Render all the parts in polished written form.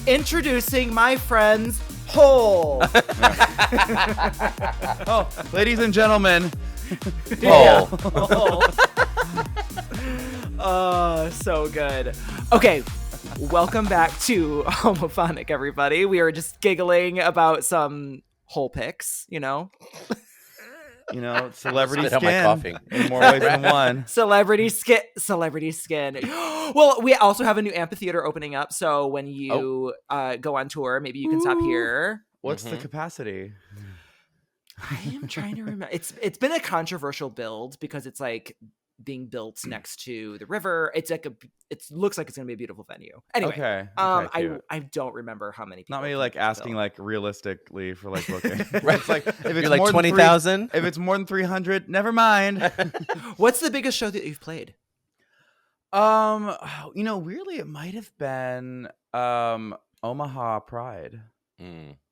Introducing my friends, Hole. Oh, ladies and gentlemen. Hole. Oh, so good. Okay, welcome back to Homophonic, everybody. We were just giggling about some hole pics, you know? You know, celebrity Spit out my coughing. skin in more ways than one. Celebrity skin. Well, we also have a new amphitheater opening up, so when you go on tour, maybe you can stop here. What's the capacity? I am trying to remember. It's been a controversial build because it's like being built next to the river. It's like it looks like it's gonna be a beautiful venue. Anyway, Okay, I don't remember how many people. Not me like asking like realistically for like booking. Right. It's like if it's You're like more 20,000. If it's more than 300, never mind. What's the biggest show that you've played? You know, weirdly, it might have been Omaha Pride.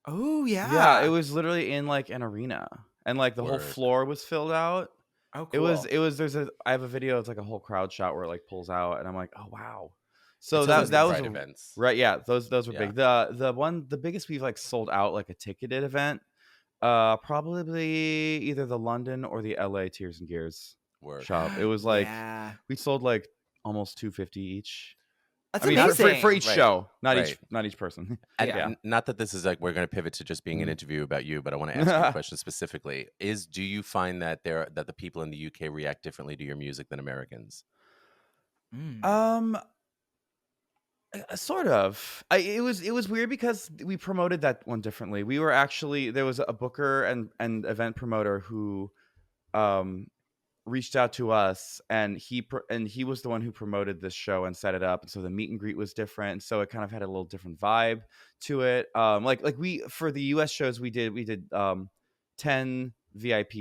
Oh yeah, Yeah, it was literally in like an arena, and like the whole floor was filled out. Oh, cool. It was. I have a video. It's like a whole crowd shot where it like pulls out, and I'm like, oh wow. So that was events. Right. Yeah, those were big. The biggest we've like sold out like a ticketed event. Probably either the London or the LA Tears and Gears shop. It was like we sold like almost 250 each. That's amazing. For each show, not each person. And not that this is like we're going to pivot to just being an interview about you, but I want to ask you a question specifically. Do you find that that the people in the UK react differently to your music than Americans? Sort of. It was weird because we promoted that one differently. We were actually there was a booker and event promoter who reached out to us, and he was the one who promoted this show and set it up, and so the meet and greet was different, and so it kind of had a little different vibe to it. Like we for the US shows we did 10 VIP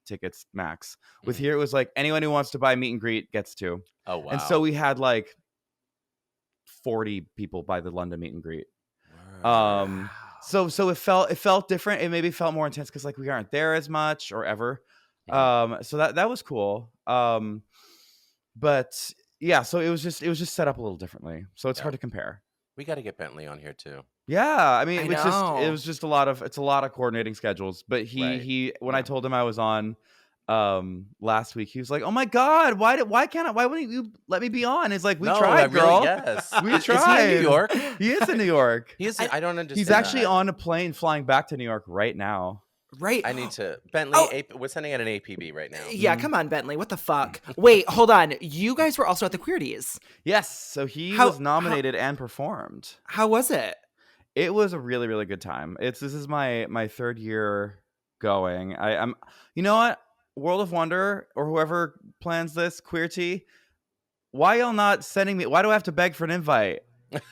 tickets max. With here it was like anyone who wants to buy meet and greet gets to. Oh wow. And so we had like 40 people buy the London meet and greet. So it felt different. It maybe felt more intense because like we aren't there as much or ever. So that was cool. But yeah, so it was just set up a little differently. So it's hard to compare. We got to get Bentley on here too. Yeah, I mean, it was just a lot of coordinating schedules. But he when I told him I was on last week, he was like, "Oh my God, why wouldn't you let me be on?" It's like we tried, girl. Yes, we tried. Is he in New York? He is in New York. I don't understand. He's actually on a plane flying back to New York right now. Right. I need to Bentley. We're sending out an APB right now. Yeah, come on, Bentley. What the fuck? Wait, hold on. You guys were also at the Queerties. Yes. So he was nominated and performed. How was it? It was a really, really good time. This is my third year going. I'm you know what? World of Wonder or whoever plans this, Queer Tea, why y'all not sending me? Why do I have to beg for an invite?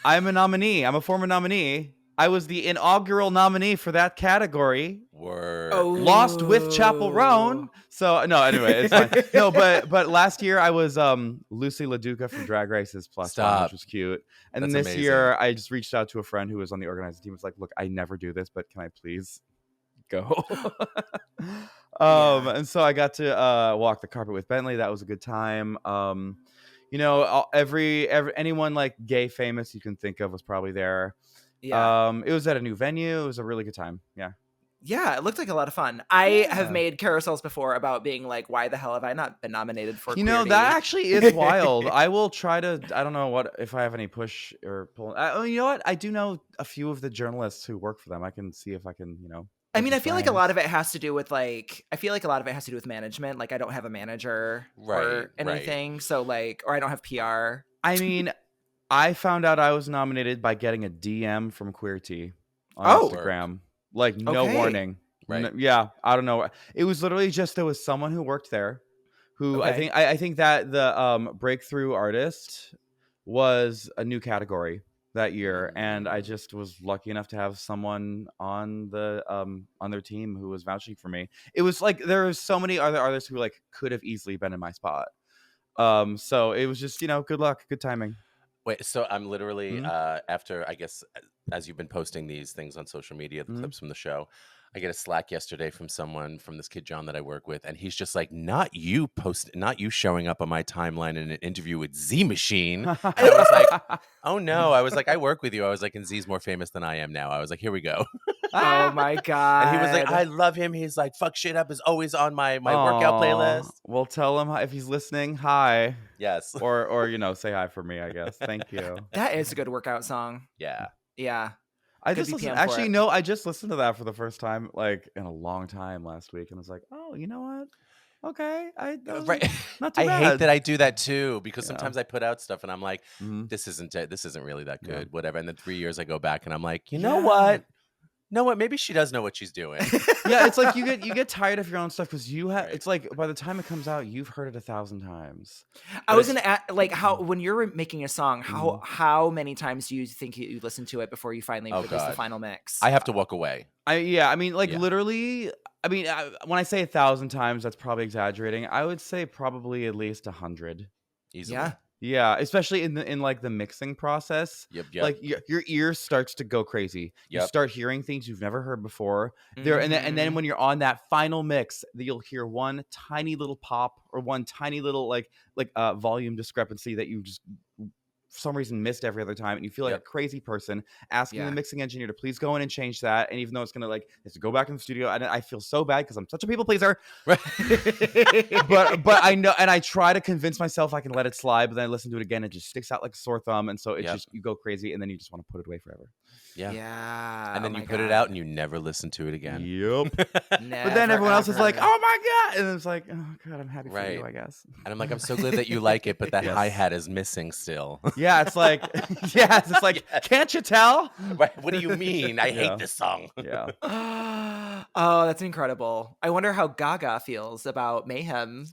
I'm a nominee. I'm a former nominee. I was the inaugural nominee for that category. Word. Lost with Chappell Roan. So no, anyway, it's fine. No, but last year I was Lucy LaDuca from Drag Race's plus one, which was cute. And then this year I just reached out to a friend who was on the organizing team. Was like, look, I never do this, but can I please go? And so I got to walk the carpet with Bentley. That was a good time. You know, anyone like gay famous you can think of was probably there. Yeah. It was at a new venue. It was a really good time. Yeah. Yeah, it looked like a lot of fun. I have made carousels before about being like, why the hell have I not been nominated for You know, that actually is wild. I will try to, I don't know if I have any push or pull. You know what? I do know a few of the journalists who work for them. I can see if I can, you know. I mean, I feel like a lot of it has to do with management. Like I don't have a manager or anything. So like, or I don't have PR. I mean, I found out I was nominated by getting a DM from Queer Tea on Instagram. Like no warning. Right. Yeah. I don't know. It was literally just, there was someone who worked there who I think that the breakthrough artist was a new category that year. And I just was lucky enough to have someone on their team who was vouching for me. It was like, there was so many other artists who like could have easily been in my spot. So it was just, you know, good luck, good timing. Wait, so I'm literally after, I guess, as you've been posting these things on social media, the clips from the show, I get a Slack yesterday from someone, from this kid John that I work with, and he's just like, not you showing up on my timeline in an interview with Z Machine. And I was like, oh no. I was like, I work with you. I was like, and Z's more famous than I am now. I was like, here we go. Oh my God. And he was like, I love him. He's like, fuck shit up is always on my workout playlist. Well, tell him if he's listening, hi. Yes. Or say hi for me, I guess. Thank you. That is a good workout song. Yeah. Yeah. I Good just listened. BPM for Actually, it. no, I just listened to that for the first time, like in a long time last week, and I was like, oh, you know what? Okay, Right. not too I bad. hate that I do that too, because Yeah. sometimes I put out stuff and I'm like, Mhm. this isn't really that good, Yeah. whatever. And then 3 years I go back and I'm like, you know what? Maybe she does know what she's doing. Yeah, it's like you get tired of your own stuff because you have. Right. It's like by the time it comes out, you've heard it 1,000 times. I was gonna ask, like, how when you're making a song, Mhm. how many times do you think you listen to it before you finally Oh, produce the God. final mix? I have to walk away. I mean, like Yeah. literally. I mean, when I say 1,000 times, that's probably exaggerating. I would say probably at least 100. Easily. Yeah. Yeah, especially in like the mixing process. Yep. Like your ear starts to go crazy. You Yep. start hearing things you've never heard before. There and then when you're on that final mix, you'll hear one tiny little pop or one tiny little like volume discrepancy that you just for some reason missed every other time, and you feel like Yep. a crazy person asking Yeah. the mixing engineer to please go in and change that. And even though it's gonna like have to go back in the studio, and I feel so bad because I'm such a people pleaser. Right. but I know, and I try to convince myself I can let it slide, but then I listen to it again, it just sticks out like a sore thumb, and so it Yep. just you go crazy, and then you just want to put it away forever. Yeah. Yeah. And then oh you my put it God. out and you never listen to it again. Yep. But then Never, everyone else is like, ever. "Oh my god!" And it's like, "Oh god, I'm happy for you, Right. I guess." And I'm like, I'm so glad that you like it, but that Yes. hi-hat is missing still. Yeah, it's like, yes, it's like, Yes. can't you tell? Right? What do you mean? I Yeah. hate this song. Yeah. Oh, that's incredible. I wonder how Gaga feels about Mayhem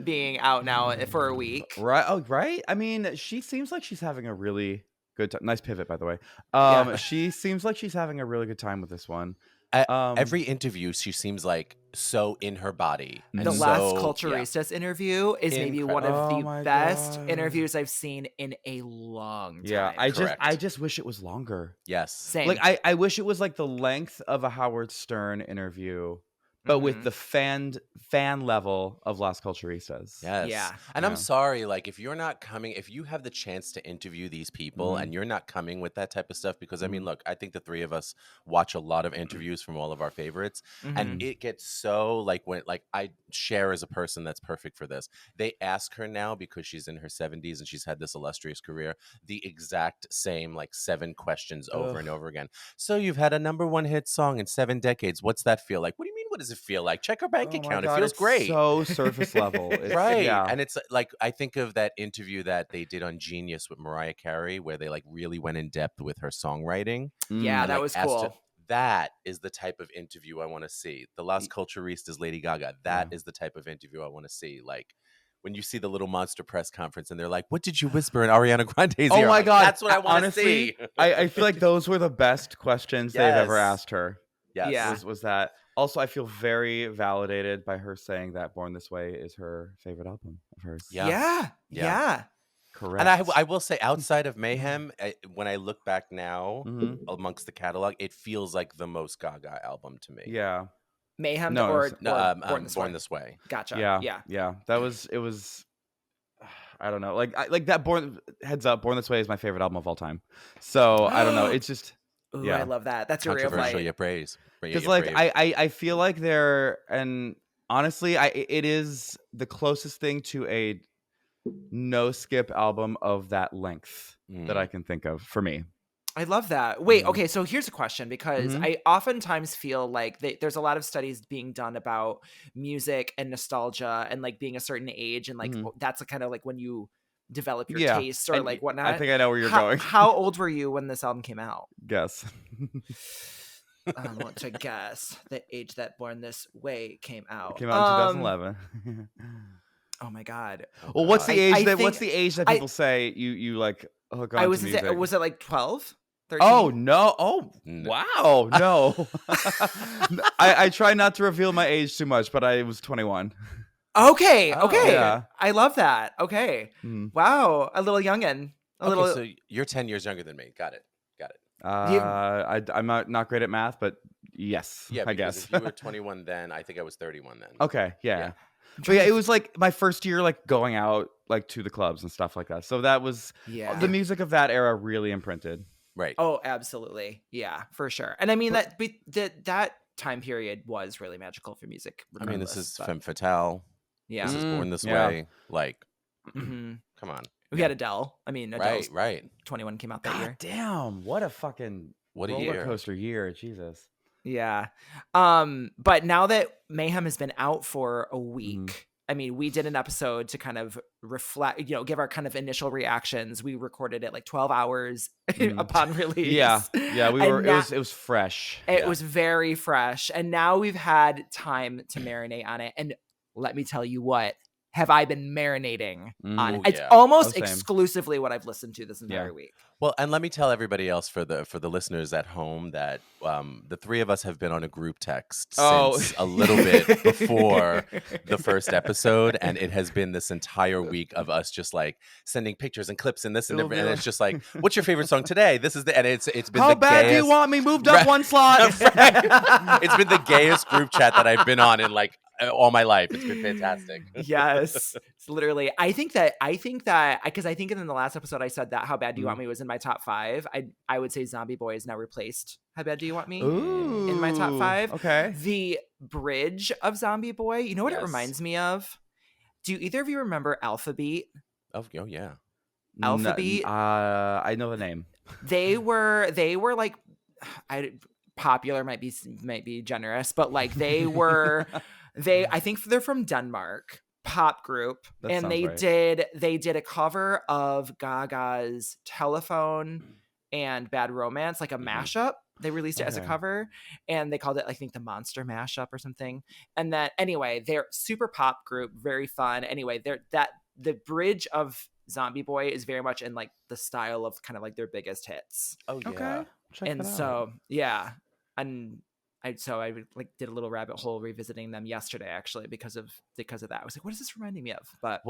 being out now for a week. Right. Oh, right. I mean, she seems like she's having a really good time. Nice pivot, by the way. Yeah. She seems like she's having a really good time with this one. Every interview, she seems like so in her body. And The Mhm. last so, Culturistas interview is maybe one of Oh the my best God. interviews I've seen in a long time. Yeah, I Correct. just wish it was longer. Yes. Same. Like I wish it was like the length of a Howard Stern interview, but with Mhm. the fan level of Las Culturistas. Yes. Yeah. And Yeah. I'm sorry, like if you're not coming, if you have the chance to interview these people Mhm. and you're not coming with that type of stuff, because I mean, Mhm. look, I think the three of us watch a lot of interviews from all of our favorites, Mhm. and it gets so like when like I share as a person that's perfect for this. They ask her now because she's in her 70s and she's had this illustrious career, the exact same like 7 questions over and over again. So you've had a #1 hit song in 7 decades. What's that feel like? What do you mean? What does it feel like? Check her bank Oh my account. God, It feels it's great. so surface level. It's, Right. Yeah. And it's like I think of that interview that they did on Genius with Mariah Carey where they like really went in depth with her songwriting. Yeah, and, that like, was asked her- cool. that is the type of interview I want to see. The Las Culturistas, Lady Gaga, that Yeah. is the type of interview I want to see. Like when you see the little monster press conference and they're like, what did you whisper in Ariana Grande's ear? Oh I'm my like, God. That's what I want to Honestly, see. I feel like those were the best questions they've ever Yes. asked her. Yes. Yeah. Was that. Also, I feel very validated by her saying that Born This Way is her favorite album of hers. Yeah. Yeah. Yeah. Correct. And I will say, outside of Mayhem, when I look back now Mhm. amongst the catalog, it feels like the most Gaga album to me. Yeah. Mayhem No, or, it's- No, Born This Way. Born This Way. Gotcha. Yeah. Yeah. Yeah. It was I don't know. Like that heads up, Born This Way is my favorite album of all time. So I don't know. It's just Ooh, Yeah. I love that. That's your ray of Controversial, light. yet praise. because like I feel like they're, and honestly it is the closest thing to a no skip album of that length that I can think of for me. I love that. Wait, Mhm. okay, so here's a question because Mhm. I oftentimes feel like there's a lot of studies being done about music and nostalgia and like being a certain age and like Mhm. that's kind of like when you develop your Yeah, tastes or and like whatnot. I think I know where you're how, going. How old were you when this album came out? Guess. I want to guess the age that Born This Way came out. It came out in 2011. Oh my god. Well, what's the age what's the age that people say you like hook on I was to gonna music? say, was it like 12? 13? Oh no! Oh No. wow! No, I try not to reveal my age too much, but I was 21. Okay, Oh, okay. yeah. I love that. Okay. Mm. Wow, a little youngin. A little. Okay, so you're 10 years younger than me. Got it. I'm not great at math, but yes, Yeah, I because guess. if you were 21 then, I think I was 31 then. Okay, yeah. Yeah. But yeah, it was like my first year like going out like to the clubs and stuff like that. So that was the music of that era really imprinted. Right. Oh, absolutely. Yeah, for sure. And I mean that time period was really magical for music. I mean, this is but, Femme Fatale. Yeah. This is Born This Yeah. Way. Like, Mhm. come on. We had Adele. I mean, Adele's Right. 21 came out that year. Damn, what a fucking roller coaster year. Jesus. Yeah. But now that Mayhem has been out for a week, I mean, we did an episode to kind of reflect, you know, give our kind of initial reactions. We recorded it like 12 hours upon release. Yeah, we were. It was fresh. It was very fresh, and now we've had time to marinate on it. And let me tell you what. Have I been marinating on it? It's almost exclusively what I've listened to this entire week. Well, and let me tell everybody else for the listeners at home that the three of us have been on a group text since a little bit before the first episode, and it has been this entire week of us just like sending pictures and clips and this and different, and it's just like, what's your favorite song today? This is and it's been how bad do you want me moved up one slot? It's been the gayest group chat that I've been on in like all my life. It's been fantastic. Yes, it's literally. I think that because I think in the last episode I said that How Bad Do You Want Me was in my top 5. I would say Zombie Boy has now replaced How Bad Do You Want Me in my top 5. Okay. The bridge of Zombie Boy. You know what it reminds me of? Do either of you remember Alphabeat? Oh yeah. Alphabeat. I know the name. They were like, popular might be generous, but like they were. I think they're from Denmark, pop group, and they did a cover of Gaga's Telephone and Bad Romance, like a mashup. They released it as a cover, and they called it, I think, the Monster Mashup or something. And then anyway, they're super pop group, very fun. Anyway, the bridge of Zombie Boy is very much in like the style of kind of like their biggest hits. Oh yeah. Okay. And so and I like did a little rabbit hole revisiting them yesterday actually because of that. I was like, what is this reminding me of? But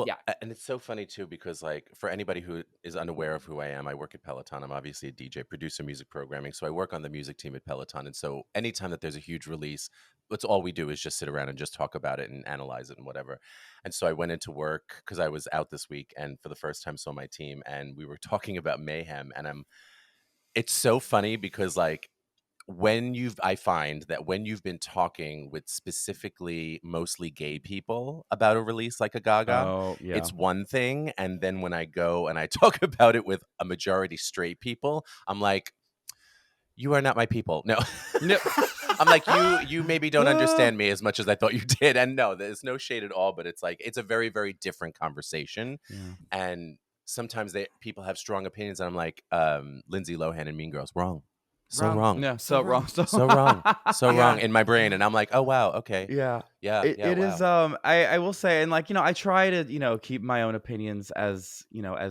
and it's so funny too because like for anybody who is unaware of who I am, I work at Peloton. I'm obviously a DJ, producer, music programming, so I work on the music team at Peloton. And so anytime that there's a huge release, that's all we do is just sit around and just talk about it and analyze it and whatever. And so I went into work because I was out this week and for the first time saw my team, and we were talking about Mayhem, and it's so funny because like I find that when you've been talking with specifically mostly gay people about a release like a Gaga, it's one thing. And then when I go and I talk about it with a majority straight people, I'm like, you are not my people. No. I'm like, you maybe don't understand me as much as I thought you did. And no, there's no shade at all, but it's like, it's a very, very different conversation. Yeah. And sometimes people have strong opinions, and I'm like, Lindsay Lohan and Mean Girls, wrong. So wrong. Yeah, so wrong. So wrong. So wrong in my brain. And I'm like, oh, wow. Okay. Yeah. It is. I will say, and like, I try to, keep my own opinions as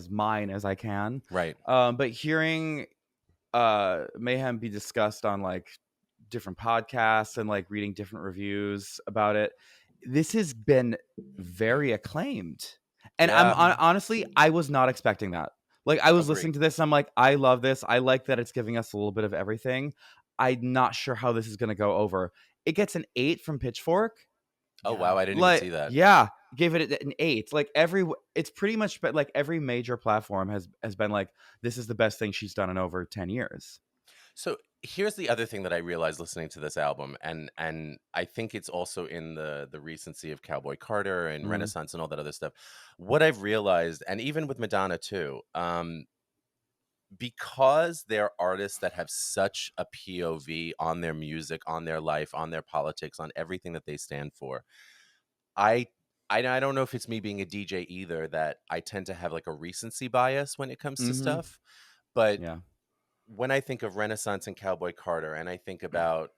mine as I can. Right. But hearing Mayhem be discussed on like different podcasts and like reading different reviews about it, this has been very acclaimed. And honestly, I was not expecting that. Like, I was listening to this, and I'm like, I love this. I like that it's giving us a little bit of everything. I'm not sure how this is going to go over. It gets an 8 from Pitchfork. Oh, wow. I didn't even see that. Yeah. Gave it an 8. Like, it's pretty much like every major platform has been like, this is the best thing she's done in over 10 years. So here's the other thing that I realized listening to this album, and I think it's also in the recency of Cowboy Carter and Renaissance and all that other stuff. What I've realized, and even with Madonna too, because they're artists that have such a POV on their music, on their life, on their politics, on everything that they stand for, I don't know if it's me being a DJ either, that I tend to have like a recency bias when it comes to stuff, but when I think of Renaissance and Cowboy Carter, and I think about,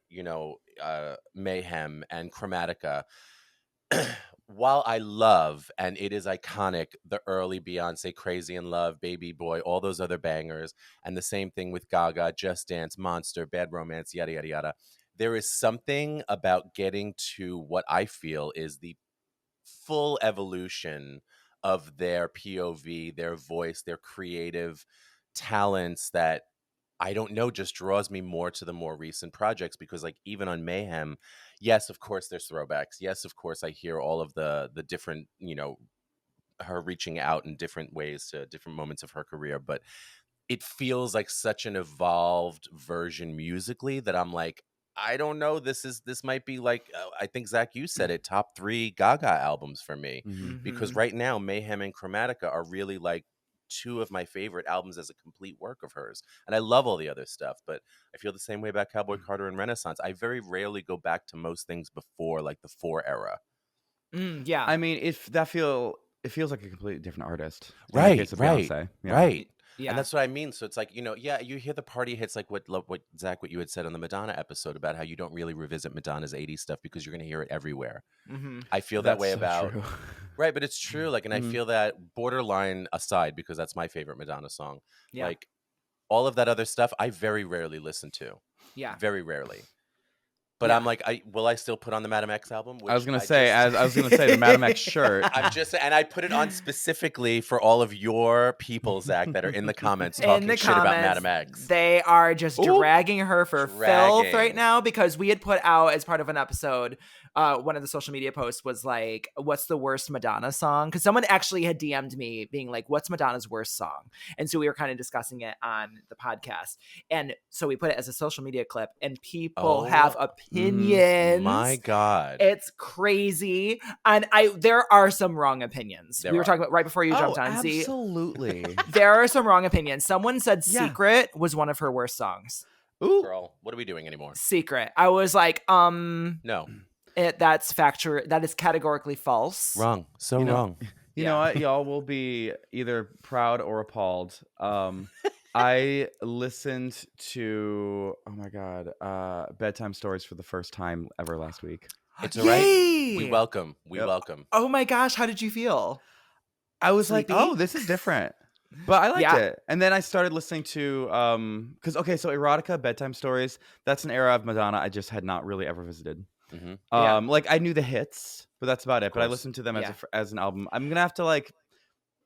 Mayhem and Chromatica, while I love, and it is iconic, the early Beyonce, Crazy in Love, Baby Boy, all those other bangers, and the same thing with Gaga, Just Dance, Monster, Bad Romance, yada, yada, yada. There is something about getting to what I feel is the full evolution of their POV, their voice, their creative talents that I don't know, just draws me more to the more recent projects, because like even on Mayhem, yes, of course there's throwbacks. Yes, of course I hear all of the different, her reaching out in different ways to different moments of her career, but it feels like such an evolved version musically that I'm like, I don't know. This might be like, I think Zach, you said it, top 3 Gaga albums for me, because right now Mayhem and Chromatica are really like 2 of my favorite albums as a complete work of hers. And I love all the other stuff, but I feel the same way about Cowboy Carter and Renaissance. I very rarely go back to most things before like the 4 era. Yeah. I mean, it feels like a completely different artist. Right. Beyonce. Yeah. Right. Yeah. And that's what I mean. So it's like, you hear the party hits, like what Zach, what you had said on the Madonna episode about how you don't really revisit Madonna's 80s stuff because you're going to hear it everywhere. I feel that way so about, true. right. But it's true. Like, and I feel that, Borderline aside, because that's my favorite Madonna song. Yeah. Like all of that other stuff, I very rarely listen to. Yeah. Very rarely. But I'm like, will I still put on the Madam X album? I was gonna say the Madam X shirt. And I put it on specifically for all of your people, Zach, that are in the comments talking shit about Madam X. They are just dragging her for filth right now, because we had put out as part of an episode, one of the social media posts was like, what's the worst Madonna song? Because someone actually had DM'd me being like, what's Madonna's worst song? And so we were kind of discussing it on the podcast. And so we put it as a social media clip, and people have opinions. My God. It's crazy. And there are some wrong opinions. We were talking about right before you jumped on ZEE. Absolutely. There are some wrong opinions. Someone said Secret was one of her worst songs. Ooh. Girl, what are we doing anymore? Secret. I was like, no. That is categorically false. Wrong. So wrong. You know what? Y'all will be either proud or appalled. I listened to, oh my God, Bedtime Stories for the first time ever last week. It's all right. We welcome. Welcome. Oh my gosh, how did you feel? I was like, oh, this is different. But I liked it. And then I started listening to, so Erotica, Bedtime Stories, that's an era of Madonna I just had not really ever visited. Like I knew the hits, but that's about it. But I listened to them as an album. I'm gonna have to like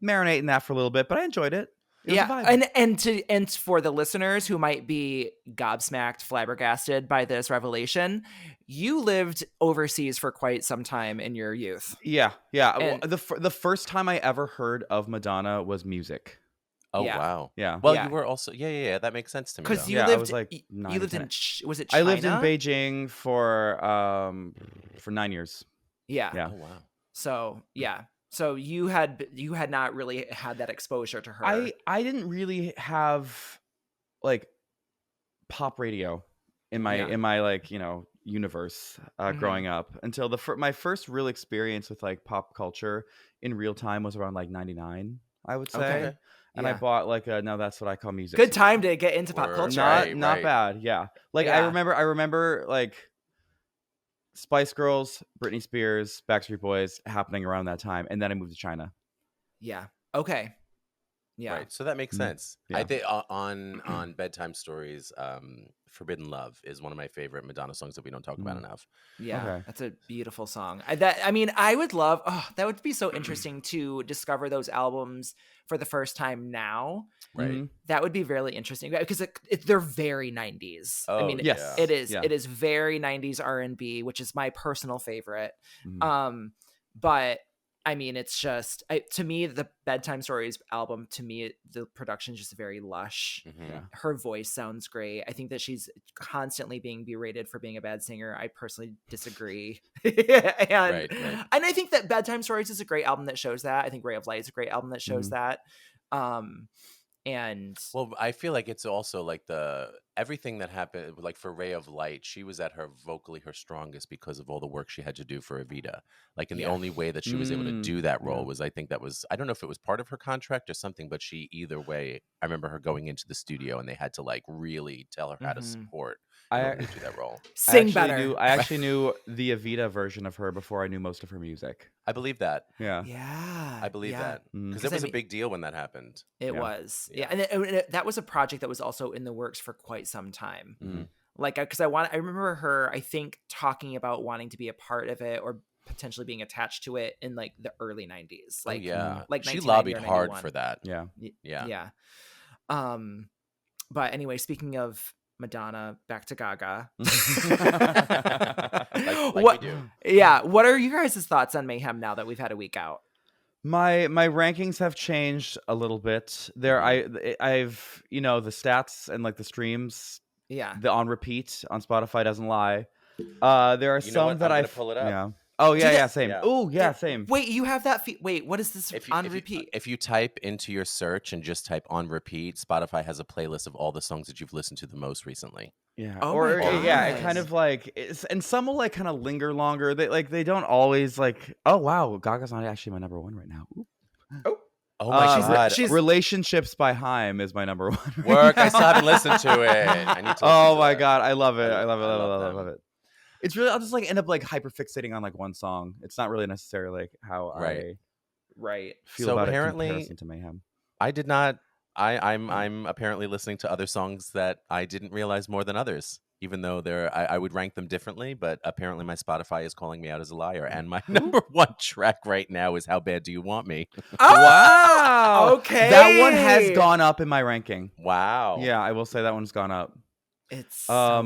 marinate in that for a little bit, but I enjoyed it. It was a vibe. And for the listeners who might be gobsmacked, flabbergasted by this revelation, you lived overseas for quite some time in your youth. Yeah. The first time I ever heard of Madonna was music. Oh wow! Yeah. Well, you were also that makes sense to me. Because I was like you lived in was it China? I lived in Beijing for 9 years. Yeah. Yeah. Oh wow. So so you had not really had that exposure to her. I didn't really have like pop radio in my like universe growing up until my first real experience with like pop culture in real time was around like 99, I would say. Okay. And I bought like no, that's what I call music. Good time to get into pop culture. Not bad. Yeah. Like I remember like Spice Girls, Britney Spears, Backstreet Boys happening around that time, and then I moved to China. Yeah. Okay. Yeah. Right. So that makes sense. Yeah. I think on Bedtime Stories, Forbidden Love is one of my favorite Madonna songs that we don't talk about enough. Yeah, that's a beautiful song. I would love. that would be so interesting to discover those albums for the first time now. Right. That would be really interesting because they're very 90s. Oh, I mean, yes. it is. Yeah. It is very 90s R&B, which is my personal favorite. Mm-hmm. But I mean, it's just to me, the Bedtime Stories album, to me, the production is just very lush. Mm-hmm. Her voice sounds great. I think that she's constantly being berated for being a bad singer. I personally disagree. And I think that Bedtime Stories is a great album that shows that. I think Ray of Light is a great album that shows that. And well, I feel like it's also like everything that happened, like for Ray of Light, she was at her strongest because of all the work she had to do for Evita. Like, and the only way that she was able to do that role was, I think that was, I don't know if it was part of her contract or something, but either way, I remember her going into the studio and they had to like really tell her how to support in order to do that role. Sing better. I actually knew the Evita version of her before I knew most of her music. I believe that. Yeah. I believe that. Because it was a big deal when that happened. It was. Yeah. And that was a project that was also in the works for quite some time. Like, because I remember her, I think, talking about wanting to be a part of it or potentially being attached to it in like the early 90s. Like, like she lobbied hard for that. Yeah. But anyway, speaking of Madonna, back to Gaga. like what? we do. Yeah. What are you guys' thoughts on Mayhem now that we've had a week out? My rankings have changed a little bit. I've the stats and like the streams. Yeah. The on repeat on Spotify doesn't lie. There are some that I've pull it up. Yeah. Oh yeah, same. Yeah. Oh yeah, same. Wait, you have that wait, what is this on repeat? If you type into your search and just type on repeat, Spotify has a playlist of all the songs that you've listened to the most recently. Yeah. Oh or yeah, it gosh. kind of like and some will like kind of linger longer. They don't always like, oh wow, Gaga's not actually my number one right now. Ooh. Oh my god. She's Relationships by Haim is my number one. Work. I still haven't listened to it. I need to Oh listen my to god, I love it. I love love it. It's really, I'll just like end up like hyper fixating on like one song. It's not really necessarily like how I feel about apparently, it in comparison to Mayhem. I did not. I'm apparently listening to other songs that I didn't realize more than others, even though I would rank them differently. But apparently, my Spotify is calling me out as a liar, and my number one track right now is "How Bad Do You Want Me?" Oh, wow. Okay, that one has gone up in my ranking. Wow. Yeah, I will say that one's gone up. It's so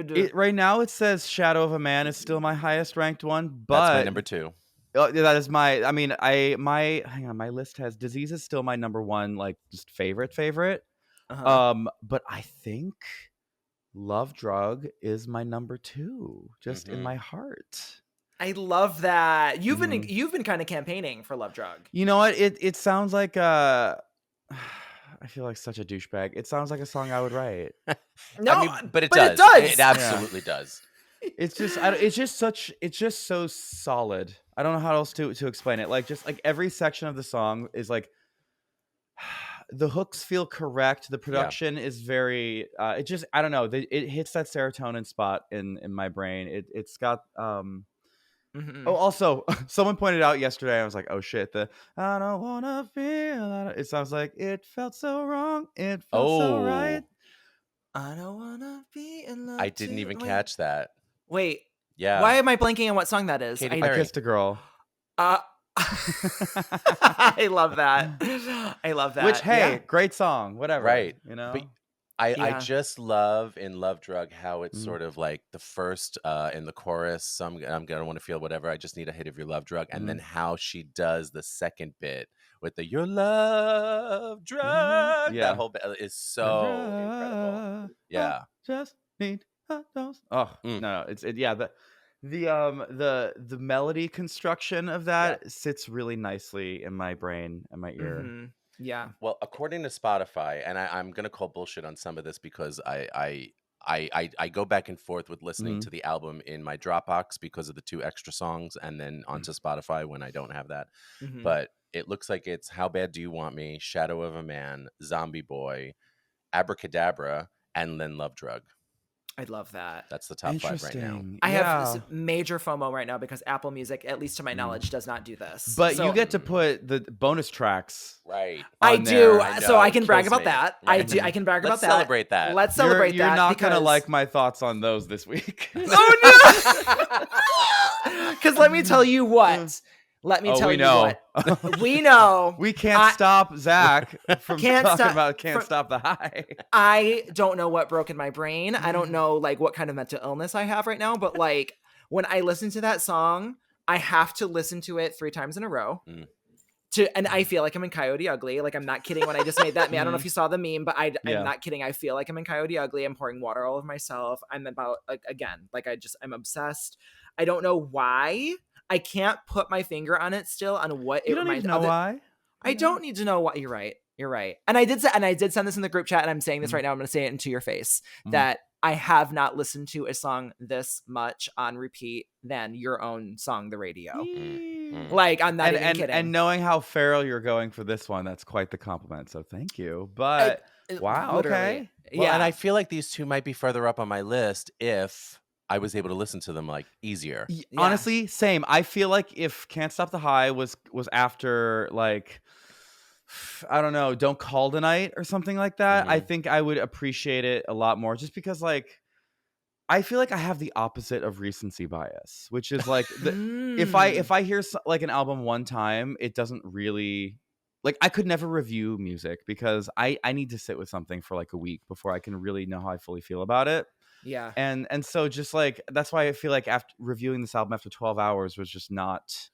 good. Right now it says "Shadow of a Man" is still my highest ranked one, but that's my number two. That is my. I mean, hang on. My list has "Disease" is still my number one, like just favorite. But I think "Love Drug" is my number two, just in my heart. I love that. You've been kind of campaigning for "Love Drug." You know what? It sounds like I feel like such a douchebag. It sounds like a song I would write. No, I mean, but it does. does. It absolutely does. It's just it's just so solid. I don't know how else to explain it. Like just like every section of the song is like the hooks feel correct. The production is very it just, I don't know. It hits that serotonin spot in my brain. It's got Oh, also, someone pointed out yesterday, I was like, oh shit, I don't wanna feel it sounds like it felt so wrong, it felt so right. I don't wanna be in love. I didn't even catch that. Wait. Yeah. Why am I blanking on what song that is? Katy I Perry. Kissed a Girl. I love that. I love that. Which, hey, great song, whatever. Right. You know? But I just love in Love Drug how it's sort of like the first in the chorus, I'm gonna want to feel whatever, I just need a hit of your love drug, and then how she does the second bit with the your love drug. That whole bit is so incredible. Yeah. Just need a dose. Oh no, the melody construction of that sits really nicely in my brain and my ear. Yeah. Well, according to Spotify, and I'm gonna call bullshit on some of this because I go back and forth with listening to the album in my Dropbox because of the 2 extra songs, and then onto Spotify when I don't have that. But it looks like it's "How Bad Do You Want Me?", "Shadow of a Man", "Zombie Boy", "Abracadabra", and then "Love Drug". I love that. That's the top 5 right now. I have this major FOMO right now because Apple Music, at least to my knowledge, does not do this. But you get to put the bonus tracks. Right. I do. So I can brag about me. that. Right. I can brag about that. Let's celebrate that. Let's celebrate You're that. not going to like my thoughts on those this week. Oh, no! Because let me tell you what. Let me tell you what. We know. We can't stop Zach from talking about Can't Stop the High. I don't know what broke in my brain. I don't know like what kind of mental illness I have right now. But like when I listen to that song, I have to listen to it 3 times in a row. And I feel like I'm in Coyote Ugly. Like I'm not kidding when I just made that meme. I don't know if you saw the meme, but I'm not kidding. I feel like I'm in Coyote Ugly. I'm pouring water all over myself. I'm about I'm obsessed. I don't know why. I can't put my finger on it still on what it reminds me of. Why? I don't need to know why. You're right. And I did send this in the group chat, and I'm saying this right now. I'm going to say it into your face that I have not listened to a song this much on repeat than your own song, The Radio. Like I'm not even kidding. And knowing how feral you're going for this one, that's quite the compliment. So thank you. But wow, okay. Well, and I feel like these 2 might be further up on my list if I was able to listen to them like easier. Honestly, same. I feel like if Can't Stop the High was after like, I don't know, Don't Call Tonight or something like that, I think I would appreciate it a lot more just because like I feel like I have the opposite of recency bias, which is like if I hear like an album one time, it doesn't really like I could never review music because I need to sit with something for like a week before I can really know how I fully feel about it. Yeah. And so just like that's why I feel like after reviewing this album after 12 hours was just not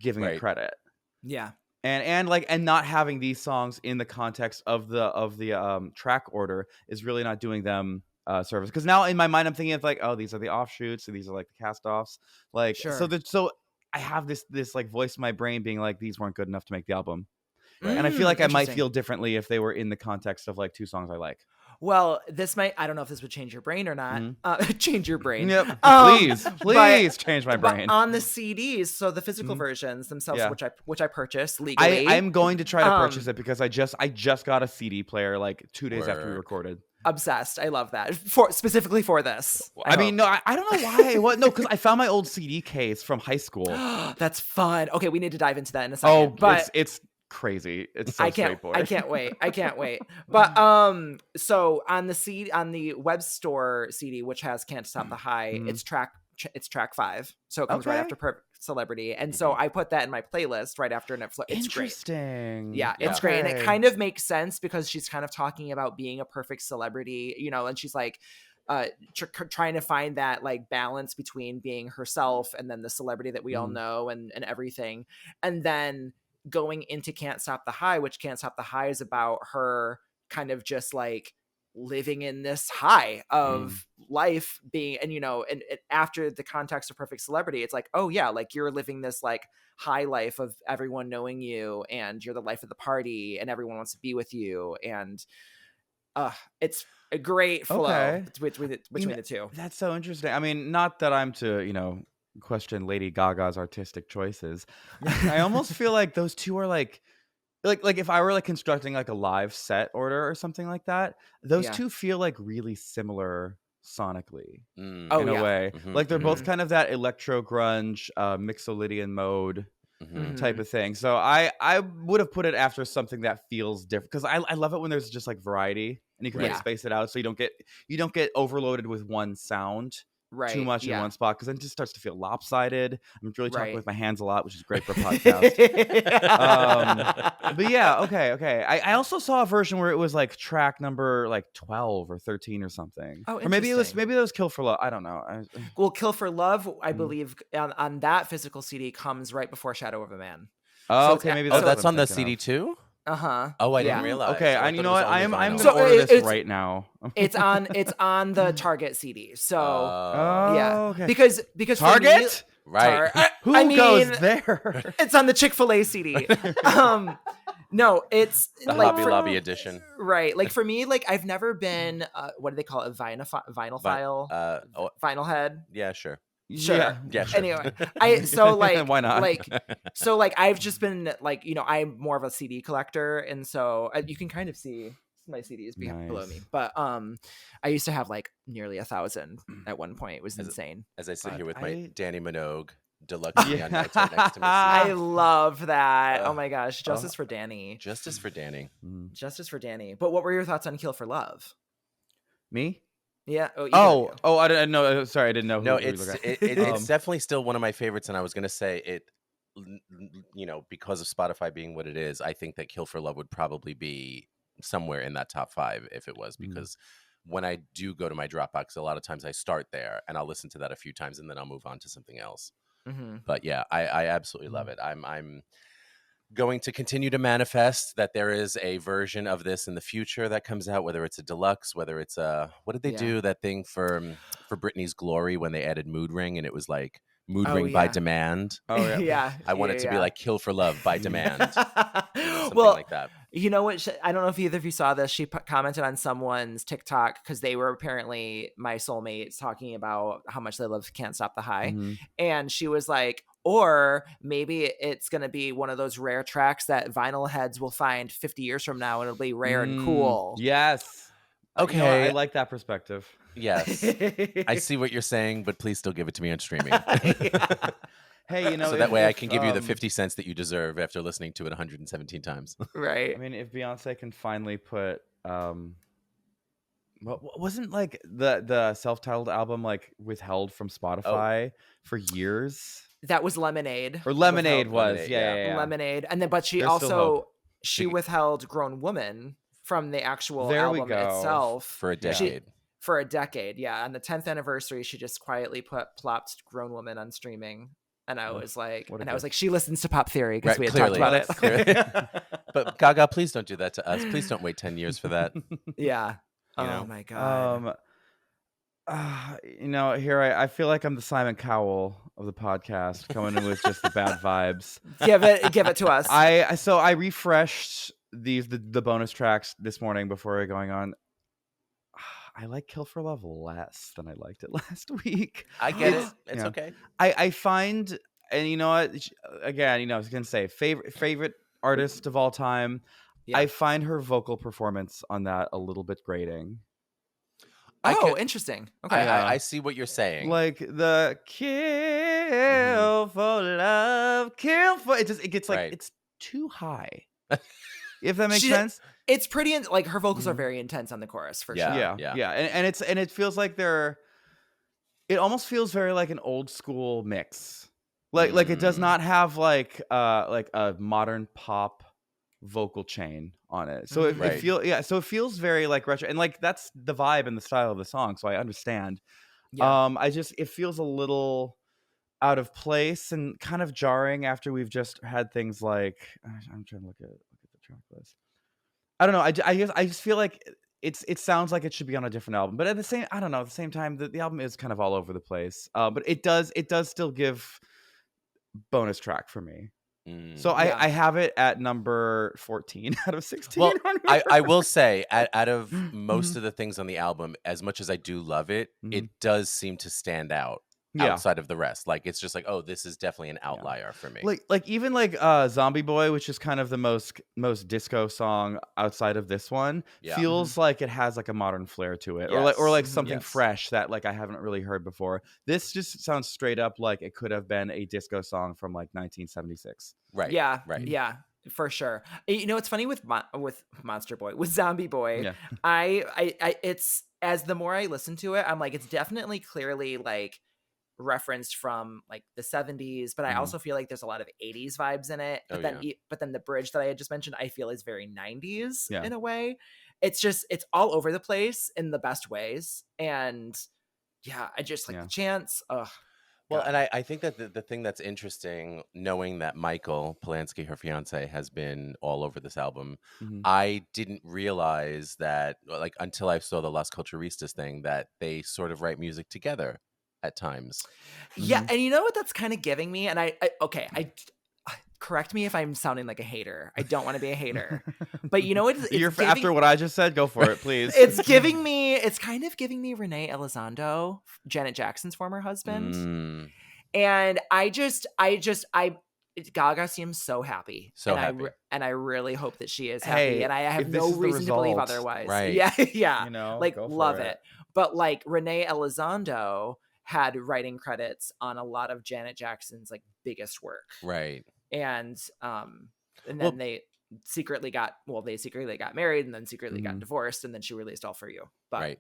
giving it credit. Yeah. And not having these songs in the context of the track order is really not doing them service, because now in my mind I'm thinking of like, oh, these are the offshoots, so these are like the cast-offs, like so I have this like voice in my brain being like, these weren't good enough to make the album. And I feel like I might feel differently if they were in the context of like two songs I like. Well, this might, I don't know if this would change your brain or not. Change your brain. Yep. Please change my brain. On the CDs, so the physical versions themselves, which I purchased legally. I'm going to try to purchase it because I just got a CD player like 2 days after we recorded. Obsessed. I love that. Specifically for this. I mean, no, I don't know why. What? No, because I found my old CD case from high school. That's fun. Okay, we need to dive into that in a second. Oh, but it's crazy. It's so straightforward. I can't wait. But so on the web store CD, which has Can't Stop the High, it's track 5, so it comes right after Perfect Celebrity, and so I put that in my playlist right after Netflix. It's interesting. Great. Yeah, it's great, and it kind of makes sense because she's kind of talking about being a perfect celebrity, you know, and she's like trying to find that like balance between being herself and then the celebrity that we all know and everything, and then going into Can't Stop the High, which Can't Stop the High is about her kind of just like living in this high of life being, and you know, and after the context of Perfect Celebrity, it's like, oh yeah, like you're living this like high life of everyone knowing you and you're the life of the party and everyone wants to be with you, and it's a great flow between the two. That's so interesting. I mean, not that I'm to, you know, question Lady Gaga's artistic choices. I almost feel like those two are like if I were like constructing like a live set order or something like that, those two feel like really similar sonically in a way. Like they're both kind of that electro grunge mixolydian mode type of thing. So I would have put it after something that feels different, because I love it when there's just like variety and you can like space it out so you don't get overloaded with one sound too much in one spot, because then it just starts to feel lopsided. I'm really talking with my hands a lot, which is great for a podcast. But yeah, okay. I also saw a version where it was like track number like 12 or 13 or something. Oh, or maybe it was Kill for Love. I don't know. Well, Kill for Love, I believe on that physical CD comes right before Shadow of a Man. Oh, so okay, maybe that's on the CD too. Oh, I didn't realize. Okay, and you know what? I'm going to order this right now. It's on the Target CD. So okay. because Target, right? Who goes there? It's on the Chick-fil-A CD. No, it's the like Hobby Lobby edition, right? Like for me, like I've never been what do they call it? Vinyl head. Yeah, sure. Yeah, sure. Anyway, why not? Like I've just been like, you know, I'm more of a CD collector, and so you can kind of see my CDs below me. But I used to have like nearly 1,000 at one point. It was insane. As I sit here with my Danny Minogue deluxe neon nights right next to me. I love that. Oh my gosh, justice for Danny. Justice for Danny. Justice for Danny. But what were your thoughts on Kill for Love? Me? Yeah. I didn't know. Sorry, I didn't know. No, it's definitely still one of my favorites, and I was gonna say it. You know, because of Spotify being what it is, I think that Kill for Love would probably be somewhere in that top 5 if it was, because when I do go to my Dropbox, a lot of times I start there and I'll listen to that a few times and then I'll move on to something else. But yeah, I absolutely love it. I'm going to continue to manifest that there is a version of this in the future that comes out, whether it's a deluxe, whether it's a, what did they do that thing for Britney's Glory when they added Mood Ring and it was like Mood Ring by demand. Oh yeah. I want it to be like Kill for Love by demand. Something well, like that. You know what? I don't know if either of you saw this. She commented on someone's TikTok because they were apparently my soulmates talking about how much they love Can't Stop the High. And she was like, or maybe it's going to be one of those rare tracks that vinyl heads will find 50 years from now and it'll be rare and cool. Yes. Okay. You know, I like that perspective. Yes. I see what you're saying, but please still give it to me on streaming. Hey, you know, so that way I can give you the 50 cents that you deserve after listening to it 117 times. Right. I mean, if Beyonce can finally put wasn't like the self-titled album like withheld from Spotify for years? That was Lemonade. Or Lemonade was. Lemonade, Yeah. Lemonade. And then, but she There's still hope. she withheld Grown Woman from the actual There we album go. itself. For a decade. For a decade, yeah. On the 10th anniversary, she just quietly plopped Grown Woman on streaming. And I was like, she listens to Pop Theory because we had talked about it. But Gaga, please don't do that to us. Please don't wait 10 years for that. Yeah. My God. Here I feel like I'm the Simon Cowell of the podcast, coming in with just the bad vibes. Give it to us. I refreshed the bonus tracks this morning before going on. I like Kill for Love less than I liked it last week. I get it. It's okay. I find, and you know what? Again, I was gonna say favorite artist of all time. Yeah. I find her vocal performance on that a little bit grating. Interesting. Okay, I see what you're saying. Like the kill for love, kill for it gets like it's too high. If that makes sense. It's pretty like her vocals are very intense on the chorus for sure. Yeah. And it feels like it almost feels very like an old school mix. Like it does not have like a modern pop vocal chain on it. So it feels very like retro, and like that's the vibe and the style of the song, so I understand. Yeah. It feels a little out of place and kind of jarring after we've just had things like I'm trying to look at the track list. I don't know. I just feel like it sounds like it should be on a different album, but at the same time, the album is kind of all over the place. But it does still give bonus track for me. So I have it at number 14 out of 16. Well, I will say out of most of the things on the album, as much as I do love it, it does seem to stand out. Outside of the rest, like it's just like, oh, this is definitely an outlier for me. Like even like Zombie Boy, which is kind of the most disco song outside of this one, feels like it has like a modern flair to it, or like something fresh that like I haven't really heard before. This just sounds straight up like it could have been a disco song from like 1976. Right. Yeah. Right. Yeah. For sure. It's funny with Monster Boy, with Zombie Boy. Yeah. I it's as the more I listen to it, I'm like, it's definitely clearly like referenced from like the 70s, but I also feel like there's a lot of 80s vibes in it. But then the bridge that I had just mentioned, I feel is very 90s in a way. It's all over the place in the best ways. And I just like the chants. Ugh. Well, and I think that the thing that's interesting, knowing that Michael Polanski, her fiance, has been all over this album, I didn't realize that, like, until I saw the Las Culturistas thing, that they sort of write music together at times. Yeah, and you know what that's kind of giving me? And I correct me if I'm sounding like a hater. I don't want to be a hater. But you know what? After what I just said, go for it, please. It's kind of giving me Renee Elizondo, Janet Jackson's former husband. And Gaga seems so happy. And I really hope that she is happy. And I have no reason to believe otherwise. Right. Yeah. Like, love it. But like Renee Elizondo had writing credits on a lot of Janet Jackson's like biggest work. Right. And then they secretly got married and then secretly got divorced, and then she released All For You. But right.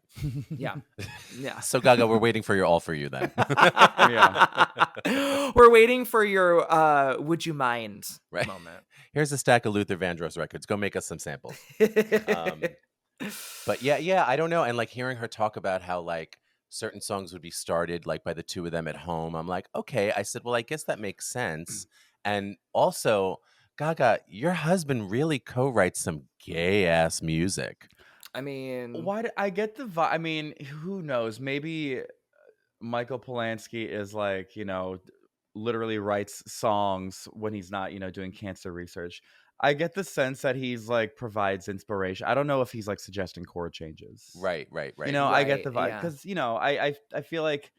Yeah. So Gaga, we're waiting for your All For You then. We're waiting for your Would You Mind moment. Here's a stack of Luther Vandross records. Go make us some samples. But yeah, I don't know. And like hearing her talk about how like certain songs would be started like by the two of them at home, I'm like, okay. I said, well, I guess that makes sense. And also, Gaga, your husband really co-writes some gay ass music. I mean, why do I get the vibe? I mean, who knows? Maybe Michael Polanski is like, literally writes songs when he's not, doing cancer research. I get the sense that he's like provides inspiration. I don't know if he's like suggesting chord changes. Right. I get the vibe because I feel like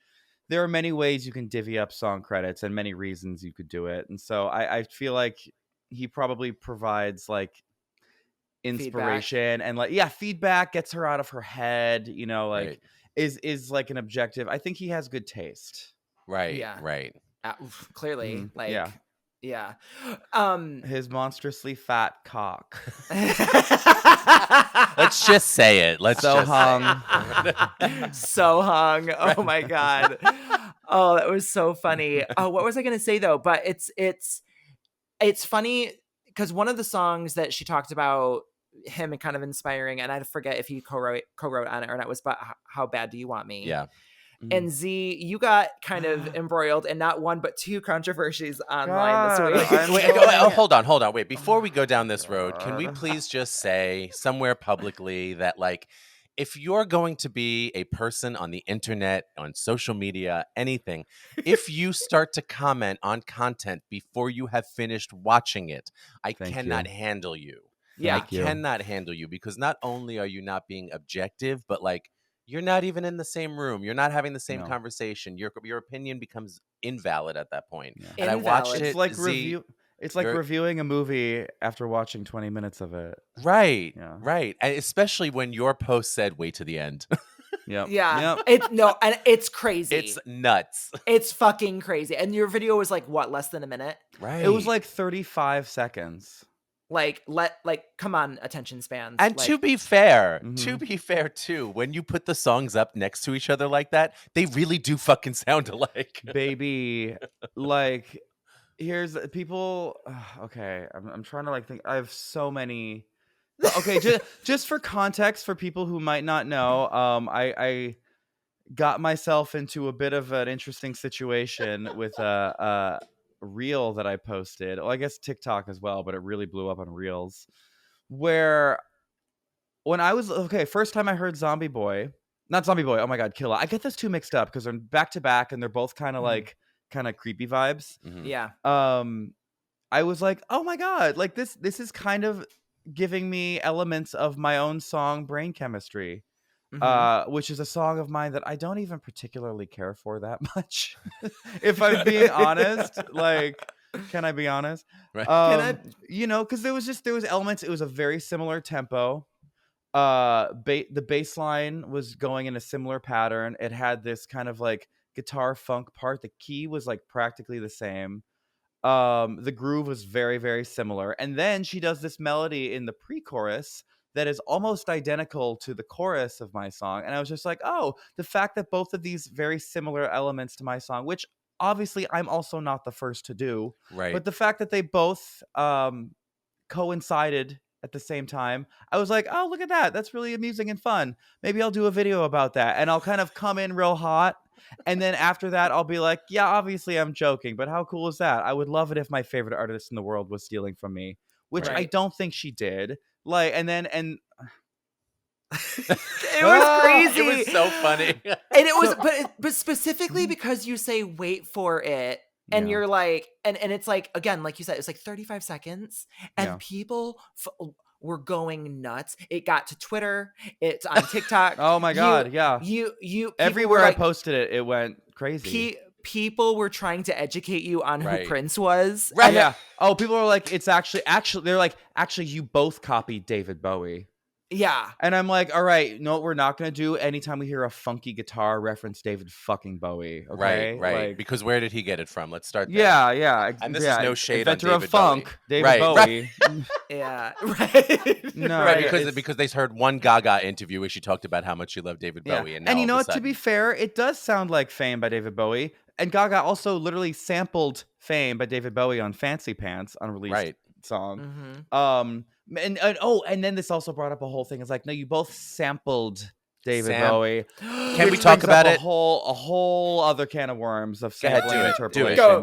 there are many ways you can divvy up song credits and many reasons you could do it, and so I feel like he probably provides like inspiration and like feedback, gets her out of her head. Is like an objective. I think he has good taste. Right. Yeah. Right. Clearly, Yeah. His monstrously fat cock. Let's just say it. Let's So just hung. So hung. Oh my God. Oh, that was so funny. Oh, what was I gonna say though? But it's funny because one of the songs that she talked about him kind of inspiring, and I forget if he co-wrote on it or not, was but How Bad Do You Want Me? Yeah. And ZEE, you got kind of embroiled in not one but two controversies online this week. Hold on. Wait, before we go down this road, can we please just say somewhere publicly that, like, if you're going to be a person on the internet, on social media, anything, if you start to comment on content before you have finished watching it, I cannot handle you. Yeah. I cannot handle you, because not only are you not being objective, but like, you're not even in the same room. You're not having the same conversation. Your opinion becomes invalid at that point. Yeah. And invalid. I watched it. It's like reviewing a movie after watching 20 minutes of it. Right. Yeah. Right. And especially when your post said, wait to the end. Yep. Yeah. Yep. And it's crazy. It's nuts. It's fucking crazy. And your video was like, what, less than a minute? Right. It was like 35 seconds. Come on, attention spans. And to be fair, too, when you put the songs up next to each other like that, they really do fucking sound alike. Baby, like, here's people. Okay, I'm trying to think. I have so many. Okay, just for context, for people who might not know, I got myself into a bit of an interesting situation with a reel that I posted. Well, I guess TikTok as well, but it really blew up on Reels. Where when I was first time I heard Zombie Boy, not Zombie Boy. Oh my God, Killa. I get those two mixed up because they're back to back and they're both kind of creepy vibes. Mm-hmm. Yeah. I was like, oh my God, like this is kind of giving me elements of my own song Brain Chemistry. Which is a song of mine that I don't even particularly care for that much. If I'm being honest, can I be honest? Right. Because there was elements. It was a very similar tempo. The bass line was going in a similar pattern. It had this kind of like guitar funk part. The key was like practically the same. The groove was very, very similar. And then she does this melody in the pre-chorus that is almost identical to the chorus of my song. And I was just like, oh, the fact that both of these very similar elements to my song, which obviously I'm also not the first to do, right? But the fact that they both coincided at the same time, I was like, oh, look at that. That's really amusing and fun. Maybe I'll do a video about that. And I'll kind of come in real hot. And then after that, I'll be like, yeah, obviously I'm joking, but how cool is that? I would love it if my favorite artist in the world was stealing from me, which I don't think she did. It was crazy. It was so funny. And it was, but specifically because you say wait for it, and you're like, and it's like, again, like you said, it's like 35 seconds, and people were going nuts. It got to Twitter. It's on TikTok. Oh my God, you everywhere I posted it, it went crazy. People were trying to educate you on who Prince was. Right. Yeah. Oh, people are like, it's actually, they're like, actually, you both copied David Bowie. Yeah. And I'm like, all right, no, we're not going to do anytime we hear a funky guitar reference David fucking Bowie. Okay? Right. Because where did he get it from? Let's start there. Yeah. And this is no shade Inventor on David of funk, Bowie. David Bowie. Yeah. Right. No. Right, because they heard one Gaga interview where she talked about how much she loved David Bowie. And you know what? To be fair, it does sound like Fame by David Bowie. And Gaga also literally sampled Fame by David Bowie on Fancy Pants, unreleased song. Mm-hmm. And then this also brought up a whole thing. It's like, no, you both sampled David Bowie. Can we talk about it? A whole other can of worms of sampling and interpolation. Go.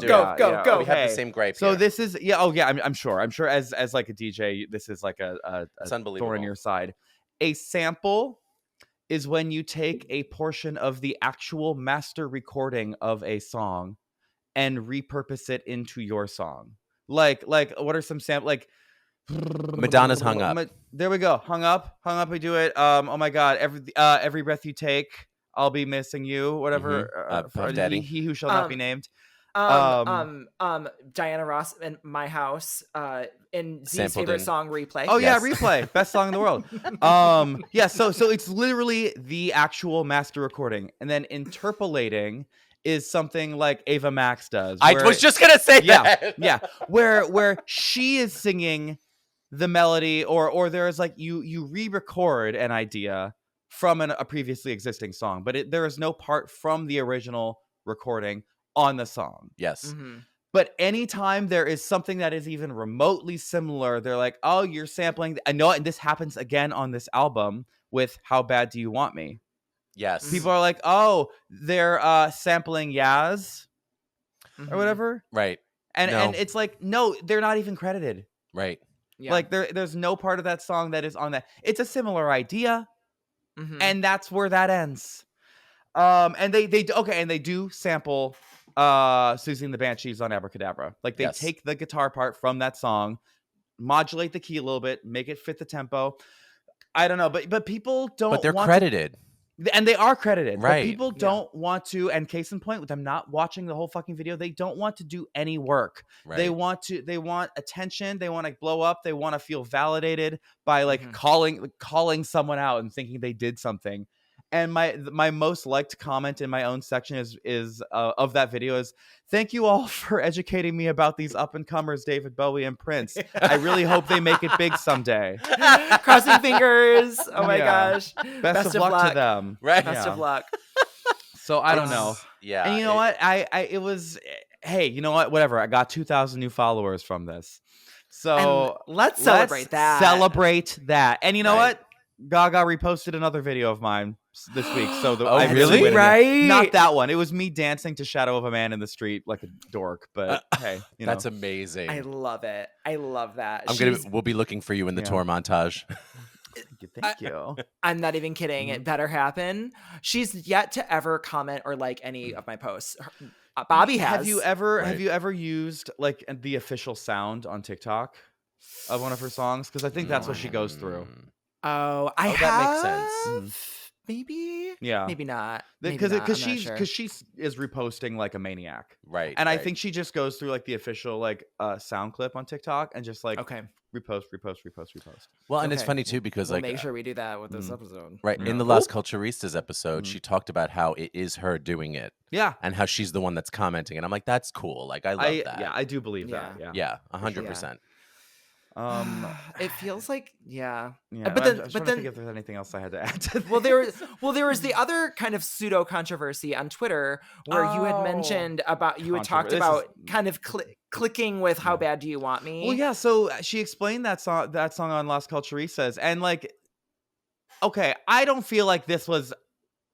We have the same gripe. So here. this is I'm sure as like a DJ, this is like a thorn in your side. A sample is when you take a portion of the actual master recording of a song and repurpose it into your song. Like what are some samples? Like Madonna's Hung Up. There we go. Hung Up. We do it. Oh my God. Every breath you take, I'll be missing you. Whatever. Daddy. He who shall not be named. Diana Ross in My House, in ZEE's favorite song, Replay. Oh yeah, Replay, best song in the world. So it's literally the actual master recording, and then interpolating is something like Ava Max does. I was just gonna say that. Yeah, where she is singing the melody, or there's like you re-record an idea from a previously existing song, but there is no part from the original recording on the song. Yes. Mm-hmm. But anytime there is something that is even remotely similar, they're like, oh, you're sampling. I know, and this happens again on this album with How Bad Do You Want Me? Yes. People are like, oh, they're sampling Yaz or whatever. Right. And it's like, no, they're not even credited. Right. Yeah. Like there's no part of that song that is on that. It's a similar idea. And that's where that ends. And they do sample Susie and the Banshees on Abracadabra. Like they take the guitar part from that song, modulate the key a little bit, make it fit the tempo. I don't know, but people don't. But they're credited. And they are credited. Right. But people don't want to, and case in point, with them not watching the whole fucking video, they don't want to do any work. Right. They want attention. They want to blow up. They want to feel validated by like calling someone out and thinking they did something. And my most liked comment in my own section is of that video is, thank you all for educating me about these up and comers, David Bowie and Prince. I really hope they make it big someday. Crossing fingers. Oh my gosh. Best of luck to them. Right. Best of luck. So I don't know. Yeah. And you know what? It was, hey, you know what? Whatever. I got 2,000 new followers from this. So let's celebrate that. Celebrate that. And you know what? Gaga reposted another video of mine this week. So I really? Right. Not that one. It was me dancing to Shadow of a Man in the Street like a dork. But hey, that's amazing. I love it. I love that. We'll be looking for you in the tour montage. Thank you. I'm not even kidding. It better happen. She's yet to ever comment or like any of my posts. Bobby has. Have you ever used like the official sound on TikTok of one of her songs? Because I think that's what she goes through. Oh, I have. That makes sense. Maybe. Yeah. Maybe not. Because she is reposting like a maniac. Right. And I think she just goes through like the official like sound clip on TikTok and just like repost. Well, and it's funny too because we'll like make sure we do that with this episode. Right. In the Las Culturistas episode, she talked about how it is her doing it. Yeah. And how she's the one that's commenting. And I'm like, that's cool. Like I love that. Yeah, I do believe that. Yeah. 100%. It feels like but then think if there's anything else I had to add to this. there was the other kind of pseudo controversy on Twitter where you had mentioned about you had talked about kind of clicking with How Bad Do You Want Me? Well, yeah, so she explained that song on Las Culturistas, and like, okay, I don't feel like this was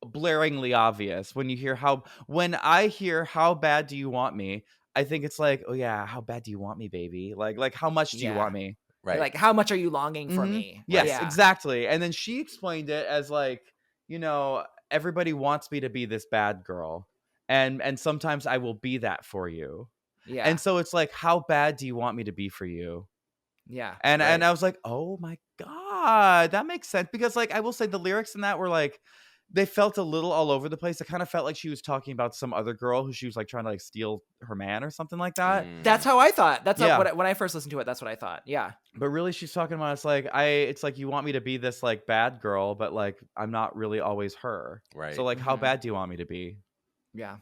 blaringly obvious when I hear How Bad Do You Want Me. I think it's like, oh yeah, how bad do you want me, baby? Like how much do you want me? Right. Like how much are you longing for me? Yes, exactly. And then she explained it as like, you know, everybody wants me to be this bad girl. And sometimes I will be that for you. Yeah. And so it's like, how bad do you want me to be for you? Yeah. And I was like, oh my God, that makes sense. Because like I will say the lyrics in that were like, they felt a little all over the place. It kind of felt like she was talking about some other girl who she was like trying to like steal her man or something like that. That's how I thought. That's when I first listened to it. That's what I thought. Yeah. But really, she's talking about it's like you want me to be this like bad girl, but like I'm not really always her. Right. So like, how bad do you want me to be? Yeah.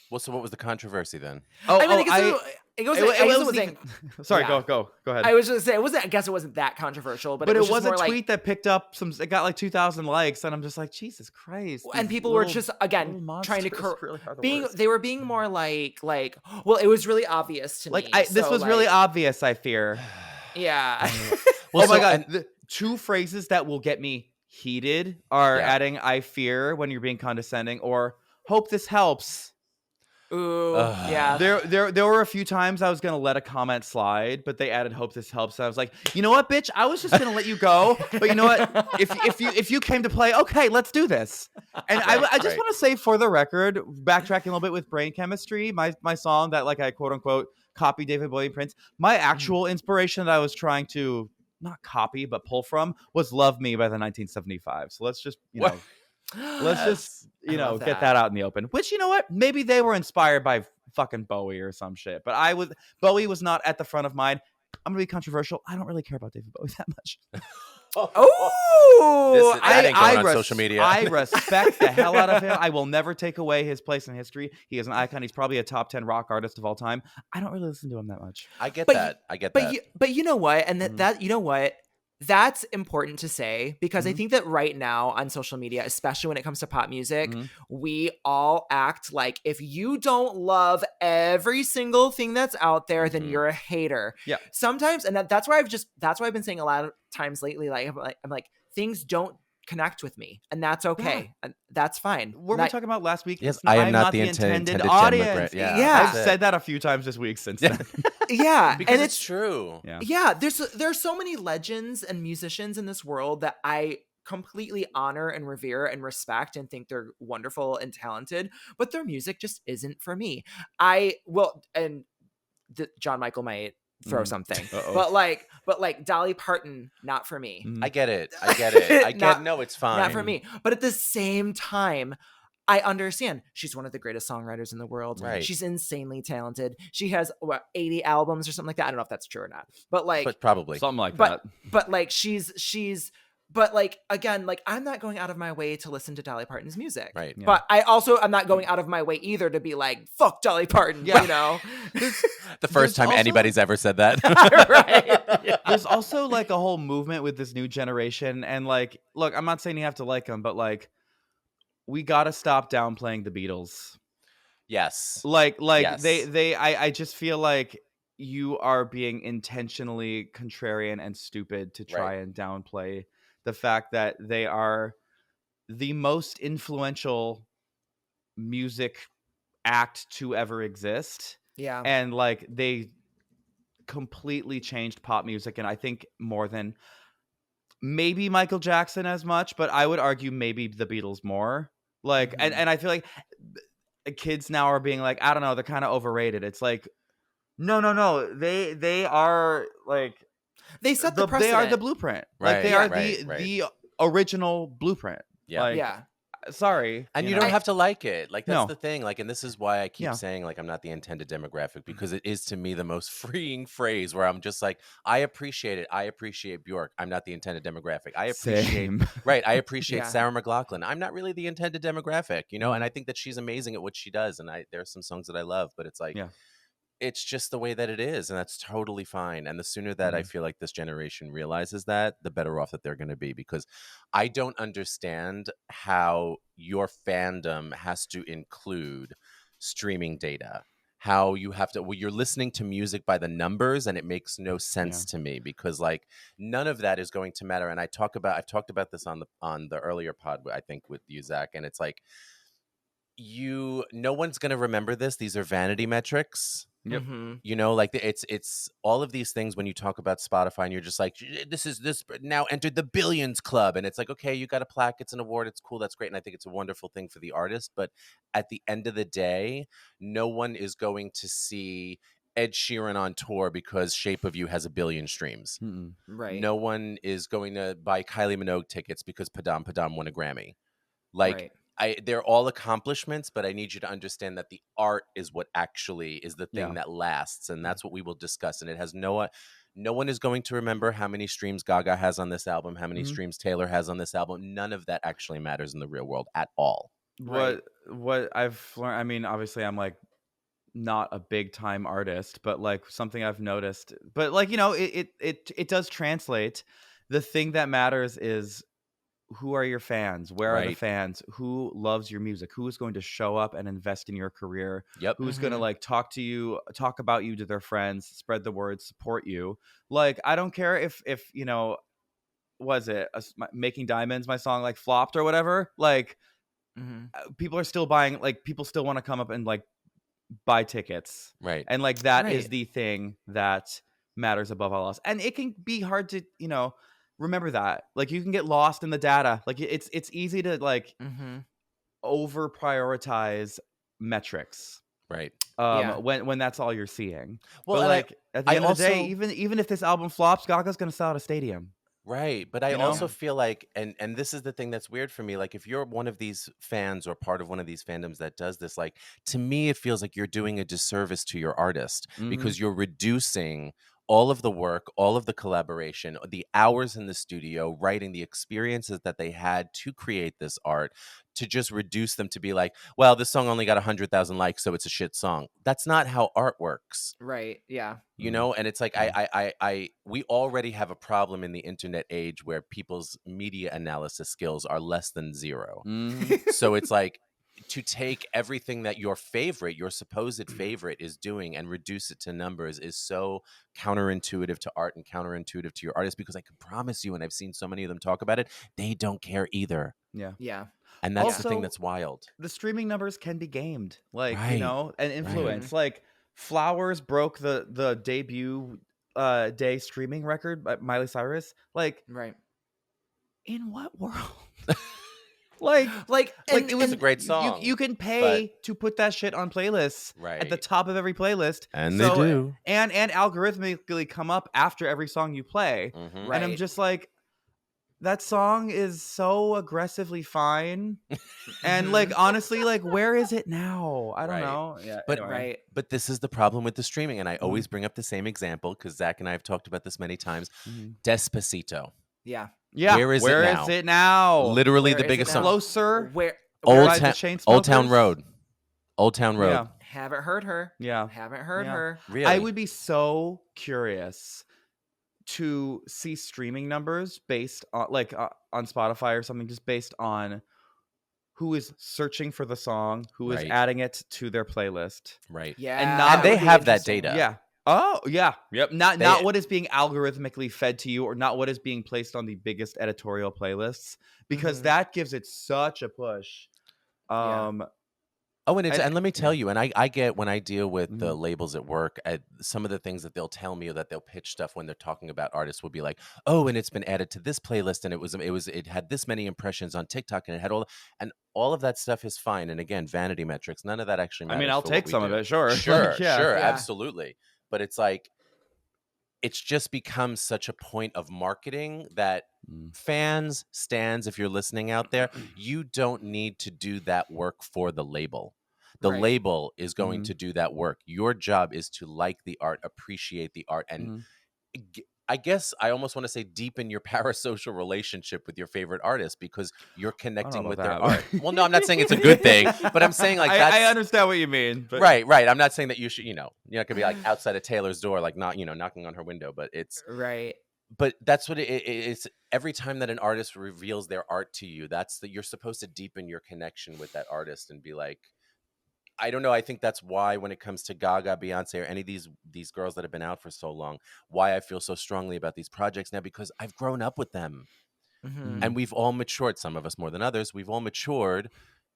Well, so what was the controversy then? Sorry, go ahead. I was just saying I guess it wasn't that controversial, but it was a tweet that picked up it got like 2,000 likes, and I'm just like, Jesus Christ. And people were just again trying to they were being more like, well, it was really obvious to me. This was really obvious, I fear. Yeah. Well, my God, the two phrases that will get me heated are adding "I fear" when you're being condescending, or "hope this helps." Ooh, yeah. There were a few times I was gonna let a comment slide, but they added "hope this helps." And I was like, you know what, bitch? I was just gonna let you go, but you know what? If you came to play, okay, let's do this. And I just want to say for the record, backtracking a little bit with Brain Chemistry, my song that like I quote unquote copy David Bowie and Prince. My actual inspiration that I was trying to not copy but pull from was "Love Me" by the 1975. So let's just get that out in the open. Which, you know what? Maybe they were inspired by fucking Bowie or some shit. But Bowie was not at the front of mind. I'm gonna be controversial. I don't really care about David Bowie that much. Oh, that ain't going on social media. I respect the hell out of him. I will never take away his place in history. He is an icon. He's probably a top 10 rock artist of all time. I don't really listen to him that much. I get that. But you know what? And that you know what? That's important to say because I think that right now on social media, especially when it comes to pop music, we all act like if you don't love every single thing that's out there, then you're a hater. Yeah. Sometimes, and that's why I've been saying a lot of times lately, I'm like things don't connect with me, and that's okay, and that's fine. What were we talking about last week? Yes, I am not the intended audience. Yeah. I've said that a few times this week since then. Yeah, because and it's true. Yeah, there's so many legends and musicians in this world that I completely honor and revere and respect and think they're wonderful and talented, but their music just isn't for me. John Michael might throw something, but like Dolly Parton, not for me. I get it. No, it's fine. Not for me. But at the same time, I understand she's one of the greatest songwriters in the world. Right. She's insanely talented. She has 80 albums or something like that. I don't know if that's true or not, but probably something like that. But like but like, again, like I'm not going out of my way to listen to Dolly Parton's music. Right. Yeah. But I'm not going out of my way either to be like, fuck Dolly Parton, you know? The first time anybody's ever said that. Right. Yeah. There's also like a whole movement with this new generation. And like, look, I'm not saying you have to like them, but like, we got to stop downplaying the Beatles. Yes. Yes. I just feel like you are being intentionally contrarian and stupid to try and downplay the fact that they are the most influential music act to ever exist. Yeah. And like they completely changed pop music, and I think more than maybe Michael Jackson as much, but I would argue maybe the Beatles more. Like and I feel like kids now are being like, I don't know, they're kind of overrated. It's like no, they are like they set the precedent. They are the blueprint. Right. Like they are the original blueprint. Yeah. Like, sorry. And you don't have to like it. Like that's No. the thing. Like, and this is why I keep saying like I'm not the intended demographic, because it is to me the most freeing phrase where I'm just like, I appreciate it. I appreciate Bjork. I'm not the intended demographic. I appreciate I appreciate Sarah McLachlan. I'm not really the intended demographic, you know, and I think that she's amazing at what she does. And there are some songs that I love, but it's like it's just the way that it is, and that's totally fine. And the sooner that I feel like this generation realizes that, the better off that they're going to be, because I don't understand how your fandom has to include streaming data, how you have to, you're listening to music by the numbers, and it makes no sense to me, because like none of that is going to matter. And I've talked about this on the earlier pod, I think, with you, Zach, and it's like, no one's going to remember this. These are vanity metrics. Yep. You know, like it's all of these things when you talk about Spotify and you're just like, this now entered the billions club. And it's like, okay, you got a plaque. It's an award. It's cool. That's great. And I think it's a wonderful thing for the artist. But at the end of the day, no one is going to see Ed Sheeran on tour because Shape of You has 1 billion streams. Right. No one is going to buy Kylie Minogue tickets because Padam Padam won a Grammy. Like, they're all accomplishments, but I need you to understand that the art is what actually is the thing that lasts, and that's what we will discuss. And it has no one is going to remember how many streams Gaga has on this album, how many streams Taylor has on this album. None of that actually matters in the real world at all. What I've learned, I mean, obviously I'm like not a big time artist, but like something I've noticed, but like, you know, it does translate. The thing that matters is, who are your fans? Where are the fans? Who loves your music? Who is going to show up and invest in your career? Yep. Who's going to like talk about you to their friends, spread the word, support you? Like, I don't care if you know, was it Making Diamonds, my song, like flopped or whatever. Like, people are still buying. Like, people still want to come up and like buy tickets. Right. And like that is the thing that matters above all else. And it can be hard to, you know, remember that. Like, you can get lost in the data. Like, it's easy to like over prioritize metrics, right? When that's all you're seeing. Well, but like at the end of the day, even if this album flops, Gaga's gonna sell out a stadium. Right. But I also feel like, and this is the thing that's weird for me, like if you're one of these fans or part of one of these fandoms that does this, like to me, it feels like you're doing a disservice to your artist because you're reducing all of the work, all of the collaboration, the hours in the studio, writing, the experiences that they had to create this art, to just reduce them to be like, well, this song only got 100,000 likes, so it's a shit song. That's not how art works. Right. Yeah. You know, and it's like we already have a problem in the internet age where people's media analysis skills are less than zero. So it's like, to take everything that your supposed favorite is doing and reduce it to numbers is so counterintuitive to art and counterintuitive to your artist, because I can promise you, and I've seen so many of them talk about it, they don't care either. Yeah. And that's Also, the thing that's wild. The streaming numbers can be gamed, like, Right. you know, and influence. Right. Like, Flowers broke the debut day streaming record by Miley Cyrus. Like, Right. in what world? Like it was a great song. You can pay to put that shit on playlists at the top of every playlist, and they do, and algorithmically come up after every song you play. Right. And I'm just like, that song is so aggressively fine, and like, honestly, like, where is it now? I don't know. Yeah, but anyway. But this is the problem with the streaming, and I always bring up the same example because Zach and I have talked about this many times. Despacito. Yeah. Yeah. Where is it now? Literally Where the biggest song. Closer. Where? Old Town Road. Old Town Road. Yeah. Haven't heard her. Yeah. Haven't heard her. Really? I would be so curious to see streaming numbers based on, like, on Spotify or something, just based on who is searching for the song, who is adding it to their playlist. Right. Yeah. And they have that data. Yeah. Oh, yeah. Yep. Not what is being algorithmically fed to you, or not what is being placed on the biggest editorial playlists, because that gives it such a push. Oh, and let me tell you, and I get, when I deal with the labels at work, some of the things that they'll tell me, or that they'll pitch stuff when they're talking about artists, will be like, oh, and it's been added to this playlist, and it had this many impressions on TikTok, and it had all of that stuff is fine. And again, vanity metrics, none of that actually matters. I mean, I'll take some of it, sure, sure, absolutely. But it's like, it's just become such a point of marketing that fans, stans, if you're listening out there, you don't need to do that work for the label. The label is going to do that work. Your job is to like the art, appreciate the art, and I guess I almost want to say deepen your parasocial relationship with your favorite artist, because you're connecting with their art. Well, no, I'm not saying it's a good thing, but I'm saying, like, I understand what you mean. But... Right. I'm not saying that you should, you're not gonna be like outside of Taylor's door, like, not, knocking on her window, but it's right. But that's what it's. Every time that an artist reveals their art to you, you're supposed to deepen your connection with that artist and be like, I don't know. I think that's why, when it comes to Gaga, Beyonce, or any of these girls that have been out for so long, why I feel so strongly about these projects now, because I've grown up with them, and we've all matured. Some of us more than others. We've all matured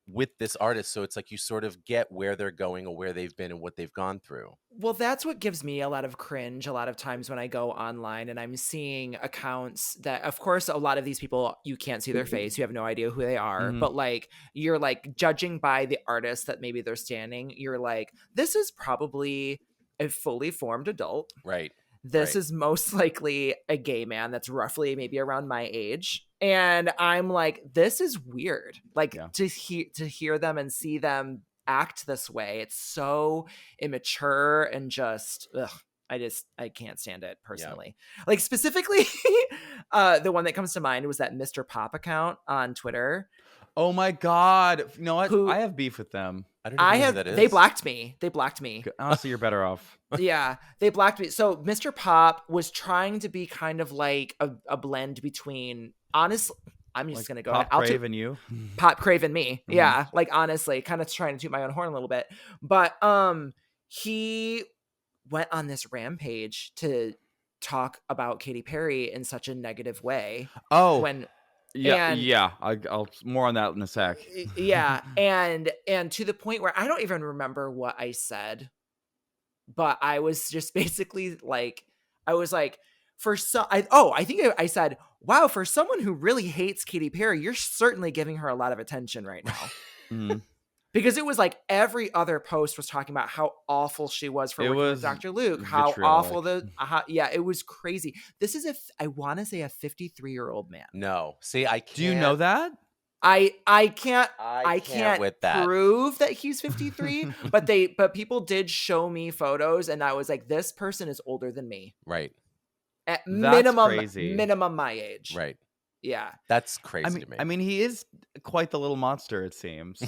with this artist, so it's like you sort of get where they're going, or where they've been, and what they've gone through. Well, that's what gives me a lot of cringe a lot of times when I go online and I'm seeing accounts that, of course, a lot of these people, you can't see their face, you have no idea who they are, but like, you're like judging by the artist that maybe they're standing, you're like, this is probably a fully formed adult, right? This is most likely a gay man that's roughly maybe around my age. And I'm like, this is weird. Like, to hear them and see them act this way, it's so immature and just, I can't stand it personally. Like, specifically, the one that comes to mind was that Mr. Pop account on Twitter. Oh my God. You know what? I have beef with them. I don't know who that is. They blocked me. Honestly, you're better off. Yeah, they blocked me. So Mr. Pop was trying to be kind of like a blend between, honestly, I'm just going to go Pop Crave and you? Pop Crave and me. Yeah, like, honestly, kind of trying to toot my own horn a little bit. But he went on this rampage to talk about Katy Perry in such a negative way. Oh, when... Yeah. I'll more on that in a sec. Yeah, and to the point where I don't even remember what I said, but I was just basically like, I was like, I think I said, wow, for someone who really hates Katy Perry, you're certainly giving her a lot of attention right now. Because it was like every other post was talking about how awful she was for working with Dr. Luke, how awful it was crazy. This is I want to say a 53-year-old man. No, see, I can't. Do you know that? I can't with that. prove that he's 53, but people did show me photos, and I was like, this person is older than me. Right. At That's crazy. minimum my age. Right. Yeah. That's crazy to me. I mean, he is quite the little monster, it seems.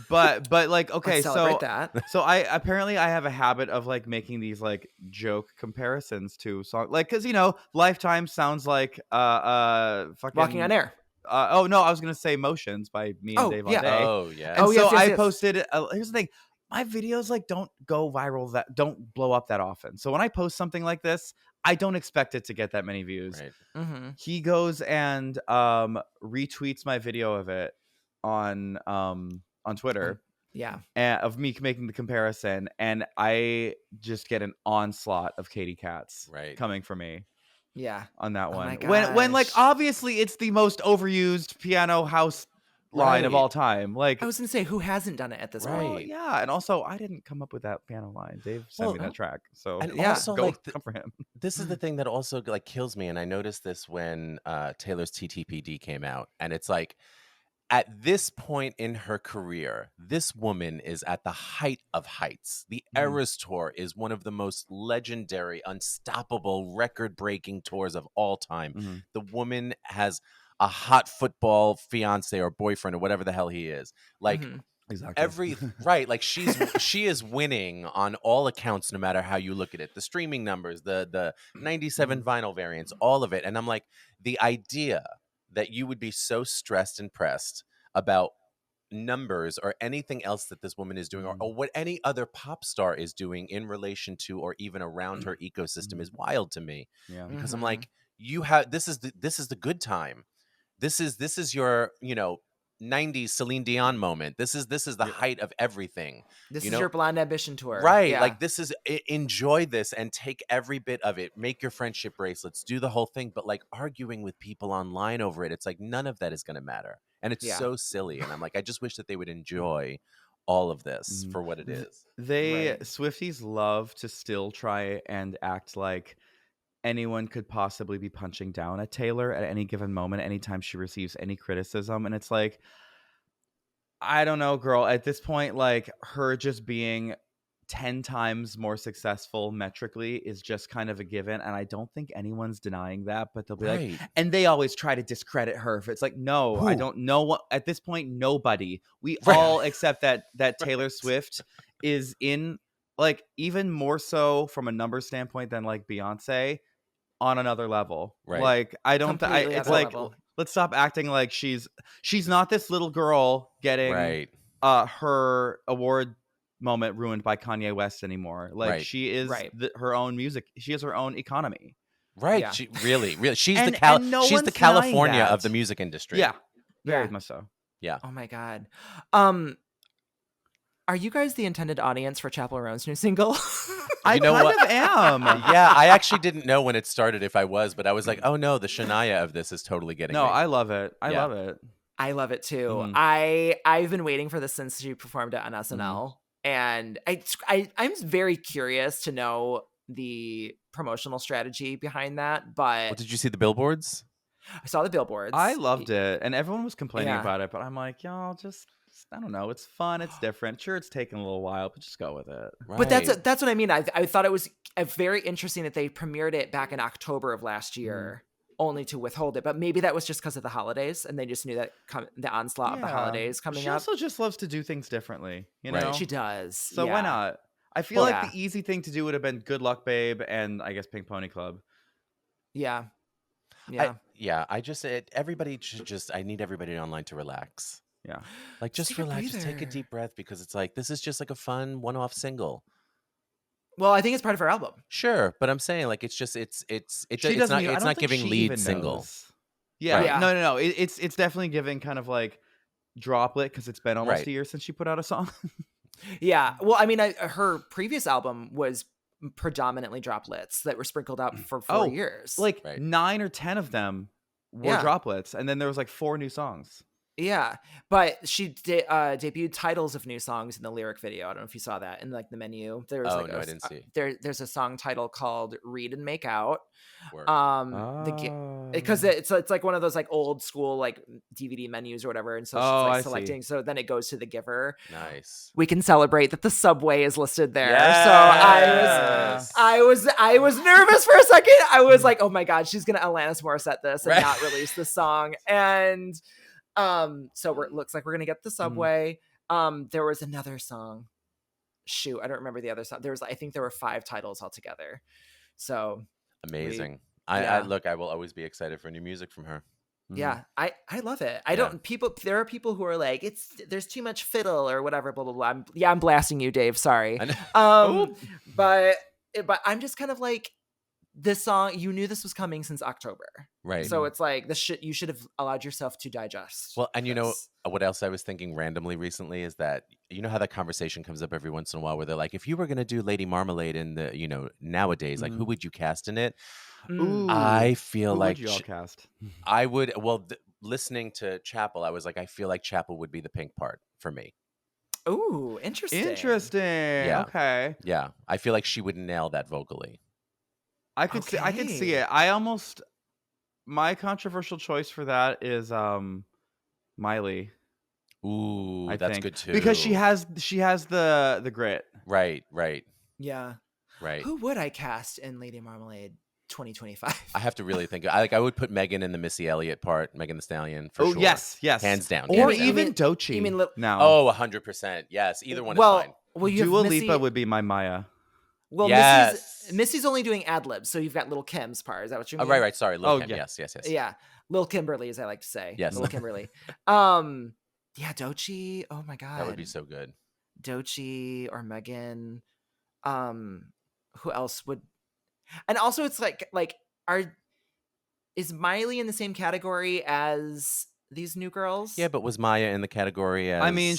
but like, okay, Let's celebrate that. So I have a habit of like making these like joke comparisons to songs, like, because Lifetime sounds like fucking Walking on Air. Oh no, I was gonna say Motions by me and Dave yeah. Day. Oh yeah. And so I yes. posted. Here's the thing: my videos like don't go viral, don't blow up that often. So when I post something like this, I don't expect it to get that many views. Right. Mm-hmm. He goes and retweets my video of it on Twitter. Yeah. Of me making the comparison, and I just get an onslaught of Katy Cats coming for me. Yeah. On that one. My when like obviously it's the most overused piano house line of all time. Like, I was gonna say, who hasn't done it at this point? Yeah, and also I didn't come up with that piano line. Dave sent me that track. So and yeah, also, go like come for him. This is the thing that also like kills me, and I noticed this when Taylor's TTPD came out, and it's like, at this point in her career, this woman is at the height of heights. The Eras Tour is one of the most legendary, unstoppable, record-breaking tours of all time. The woman has a hot football fiance or boyfriend or whatever the hell he is. Like, exactly. like she is winning on all accounts, no matter how you look at it. The streaming numbers, the 97 vinyl variants, all of it. And I'm like, the idea that you would be so stressed and pressed about numbers or anything else that this woman is doing, or what any other pop star is doing in relation to or even around her ecosystem is wild to me. Yeah. Because I'm like, you have this is the good time. This is your 90s Celine Dion moment. This is the height of everything. This is your Blind Ambition tour. Right. Yeah. Like, this is, enjoy this and take every bit of it. Make your friendship bracelets, do the whole thing. But like, arguing with people online over it, it's like, none of that is going to matter. And it's so silly. And I'm like, I just wish that they would enjoy all of this for what it is. Swifties love to still try and act like anyone could possibly be punching down at Taylor at any given moment, anytime she receives any criticism. And it's like, I don't know, girl, at this point, like, her just being 10 times more successful metrically is just kind of a given. And I don't think anyone's denying that, but they'll be like, and they always try to discredit her. If it's like, no, I don't know what, at this point, nobody, we all accept that Taylor Swift is in, like, even more so from a number standpoint than like Beyonce, on another level. Like, I don't it's like level. Let's stop acting like she's not this little girl getting her award moment ruined by Kanye West anymore. Like, she is her own music. She has her own economy. She really she's she's the California of the music industry. Very much so. Oh my God. Are you guys the intended audience for Chappell Roan's new single? I kind of am. Yeah, I actually didn't know when it started if I was, but I was like, oh no, the Shania of this is totally getting me. I love it. I love it. I love it too. I've been waiting for this since she performed it on SNL. And I'm very curious to know the promotional strategy behind that. But did you see the billboards? I saw the billboards. I loved it. And everyone was complaining about it, but I'm like, y'all just I don't know. It's fun. It's different. Sure, it's taking a little while, but just go with it. But that's what I mean. I thought it was very interesting that they premiered it back in October of last year, only to withhold it. But maybe that was just because of the holidays, and they just knew that the onslaught of the holidays coming up. She also just loves to do things differently, you know? She does. So why not? I feel like the easy thing to do would have been Good Luck Babe and I guess Pink Pony Club. Yeah. I just everybody should I need everybody online to relax. Yeah. Like, just relax, just take a deep breath, because it's like, this is just like a fun one-off single. Well, I think it's part of her album. Sure, but I'm saying, like, it's just it's not giving lead single. Yeah. No. It's definitely giving kind of like droplet, because it's been almost a year since she put out a song. Yeah. Well, I mean, her previous album was predominantly droplets that were sprinkled out for 4 years. Like 9 or 10 of them were droplets, and then there was like 4 new songs. Yeah, but she debuted titles of new songs in the lyric video. I don't know if you saw that in like the menu. There was no, I didn't see. There's a song title called "Read and Make Out." Work. Because it's like one of those like old school like DVD menus or whatever, and so she's like selecting. So then it goes to The Giver. Nice. We can celebrate that the Subway is listed there. Yes! So I was nervous for a second. I was like, oh my god, she's gonna Alanis Morissette this and not release the song. And so it looks like we're gonna get the Subway. There was another song. Shoot, I don't remember the other song. I think there were 5 titles altogether. So amazing. I will always be excited for new music from her. Yeah, I love it. There are people who are like, there's too much fiddle or whatever, blah blah blah. I'm blasting you, Dave. Sorry. But I'm just kind of like, this song, you knew this was coming since October, right? So it's like you should have allowed yourself to digest. Well, and you know what else I was thinking randomly recently is that, you know how that conversation comes up every once in a while where they're like, if you were gonna do Lady Marmalade in the, you know, nowadays, like who would you cast in it? Ooh, I feel like would you all cast? I would. Well, listening to Chappell, I was like, I feel like Chappell would be the pink part for me. Ooh, interesting. Yeah. Okay. Yeah, I feel like she would nail that vocally. I could see it. My controversial choice for that is Miley. Ooh, that's good too. Because she has the grit. Right. Yeah. Right. Who would I cast in Lady Marmalade 2025? I have to really think. I would put Megan in the Missy Elliott part, Megan Thee Stallion for sure. Yes. Hands down. Or even Doechii. You mean now? Oh, 100%. Yes, either one is fine. Well, Dua Lipa would be my Maya. Well, yes. Missy's only doing ad-libs, so you've got Lil Kim's part. Is that what you mean? Right. Sorry, Lil Kim. Yeah. Yes. Yeah, Lil Kimberly, as I like to say. Yes, Lil Kimberly. Yeah, Doechii. Oh my god, that would be so good. Doechii or Megan. Who else would? And also, it's like is Miley in the same category as these new girls? Yeah, but was Maya in the category as? I mean,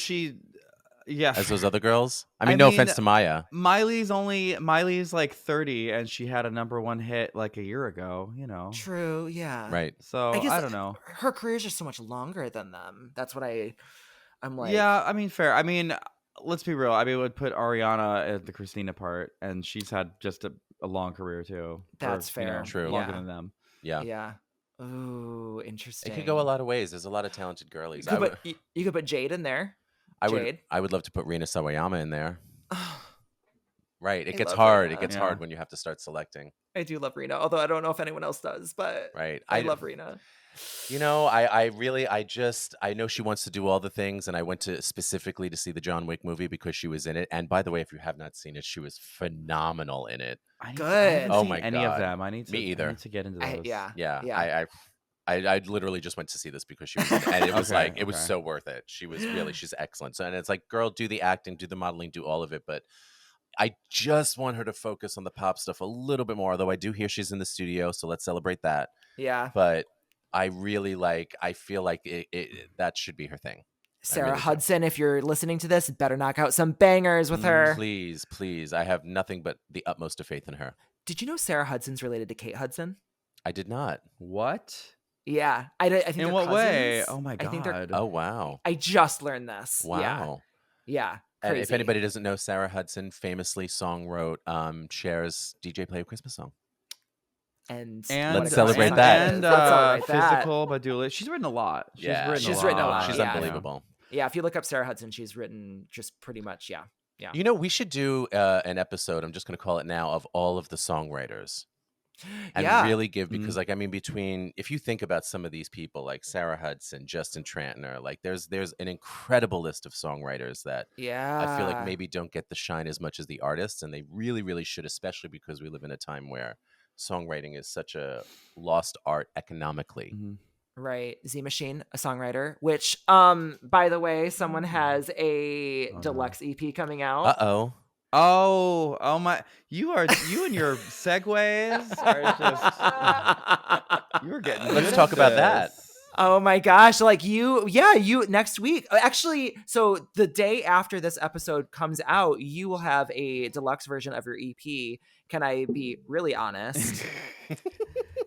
as those other girls. I mean, no offense to Maya. Miley's like 30, and she had a #1 hit like a year ago. You know. True. Yeah. Right. So I don't know. Her career's just so much longer than them. That's what I'm like. Yeah. I mean, fair. I mean, let's be real. I mean, I would put Ariana at the Christina part, and she's had just a long career too. That's fair. True. Longer than them. Yeah. Yeah. Ooh, interesting. It could go a lot of ways. There's a lot of talented girlies. You could put Jade in there. I would love to put Rina Sawayama in there. Right. It gets hard. Rina. It gets hard when you have to start selecting. I do love Rina, although I don't know if anyone else does, but right. I love Rina. You know, I know she wants to do all the things, and I went specifically to see the John Wick movie because she was in it. And by the way, if you have not seen it, she was phenomenal in it. Good. Oh my god. Any of them? Me either. I need to get into those. Yeah. I literally just went to see this because she was in it, and it was it was so worth it. She's excellent. So, and it's like, girl, do the acting, do the modeling, do all of it. But I just want her to focus on the pop stuff a little bit more, although I do hear she's in the studio. So let's celebrate that. Yeah. But I feel like that should be her thing. Sarah Hudson, if you're listening to this, better knock out some bangers with her. Please. I have nothing but the utmost of faith in her. Did you know Sarah Hudson's related to Kate Hudson? I did not. What? Yeah, I think. In what way? Oh my god! I think oh wow! I just learned this. Wow. Yeah. And if anybody doesn't know, Sarah Hudson famously wrote Cher's DJ Play a Christmas song. And let's celebrate that. And Physical by Dua Lipa. She's written a lot. She's written a lot. She's unbelievable. Yeah, if you look up Sarah Hudson, she's written just pretty much. Yeah. You know, we should do an episode. I'm just going to call it now, of all of the songwriters. And really give, because like, I mean, if you think about some of these people like Sarah Hudson, Justin Trantner, like there's an incredible list of songwriters that I feel like maybe don't get the shine as much as the artists, and they really, really should, especially because we live in a time where songwriting is such a lost art economically. Right. ZEE Machine, a songwriter, which by the way, someone has a deluxe EP coming out. Oh my! You and your segues are just. You're getting. Let's talk about that. Oh my gosh! Like you next week. Actually, so the day after this episode comes out, you will have a deluxe version of your EP. Can I be really honest?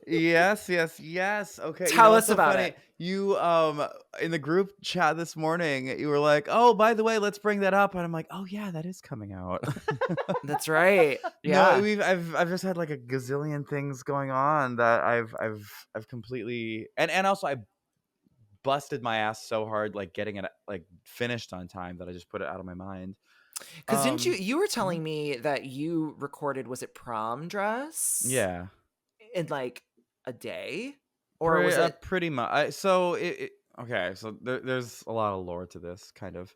Yes. Okay. Tell us it's so about funny. it. You in the group chat this morning, you were like, "Oh, by the way, let's bring that up." And I'm like, "Oh yeah, that is coming out." That's right. No, Yeah. I've just had like a gazillion things going on that I've completely and also I busted my ass so hard like getting it like finished on time that I just put it out of my mind. Because didn't you were mhm. telling me that you recorded, was it Prom Dress? Yeah. In like a day? Or was it? Pretty much. Okay, so there's a lot of lore to this kind of.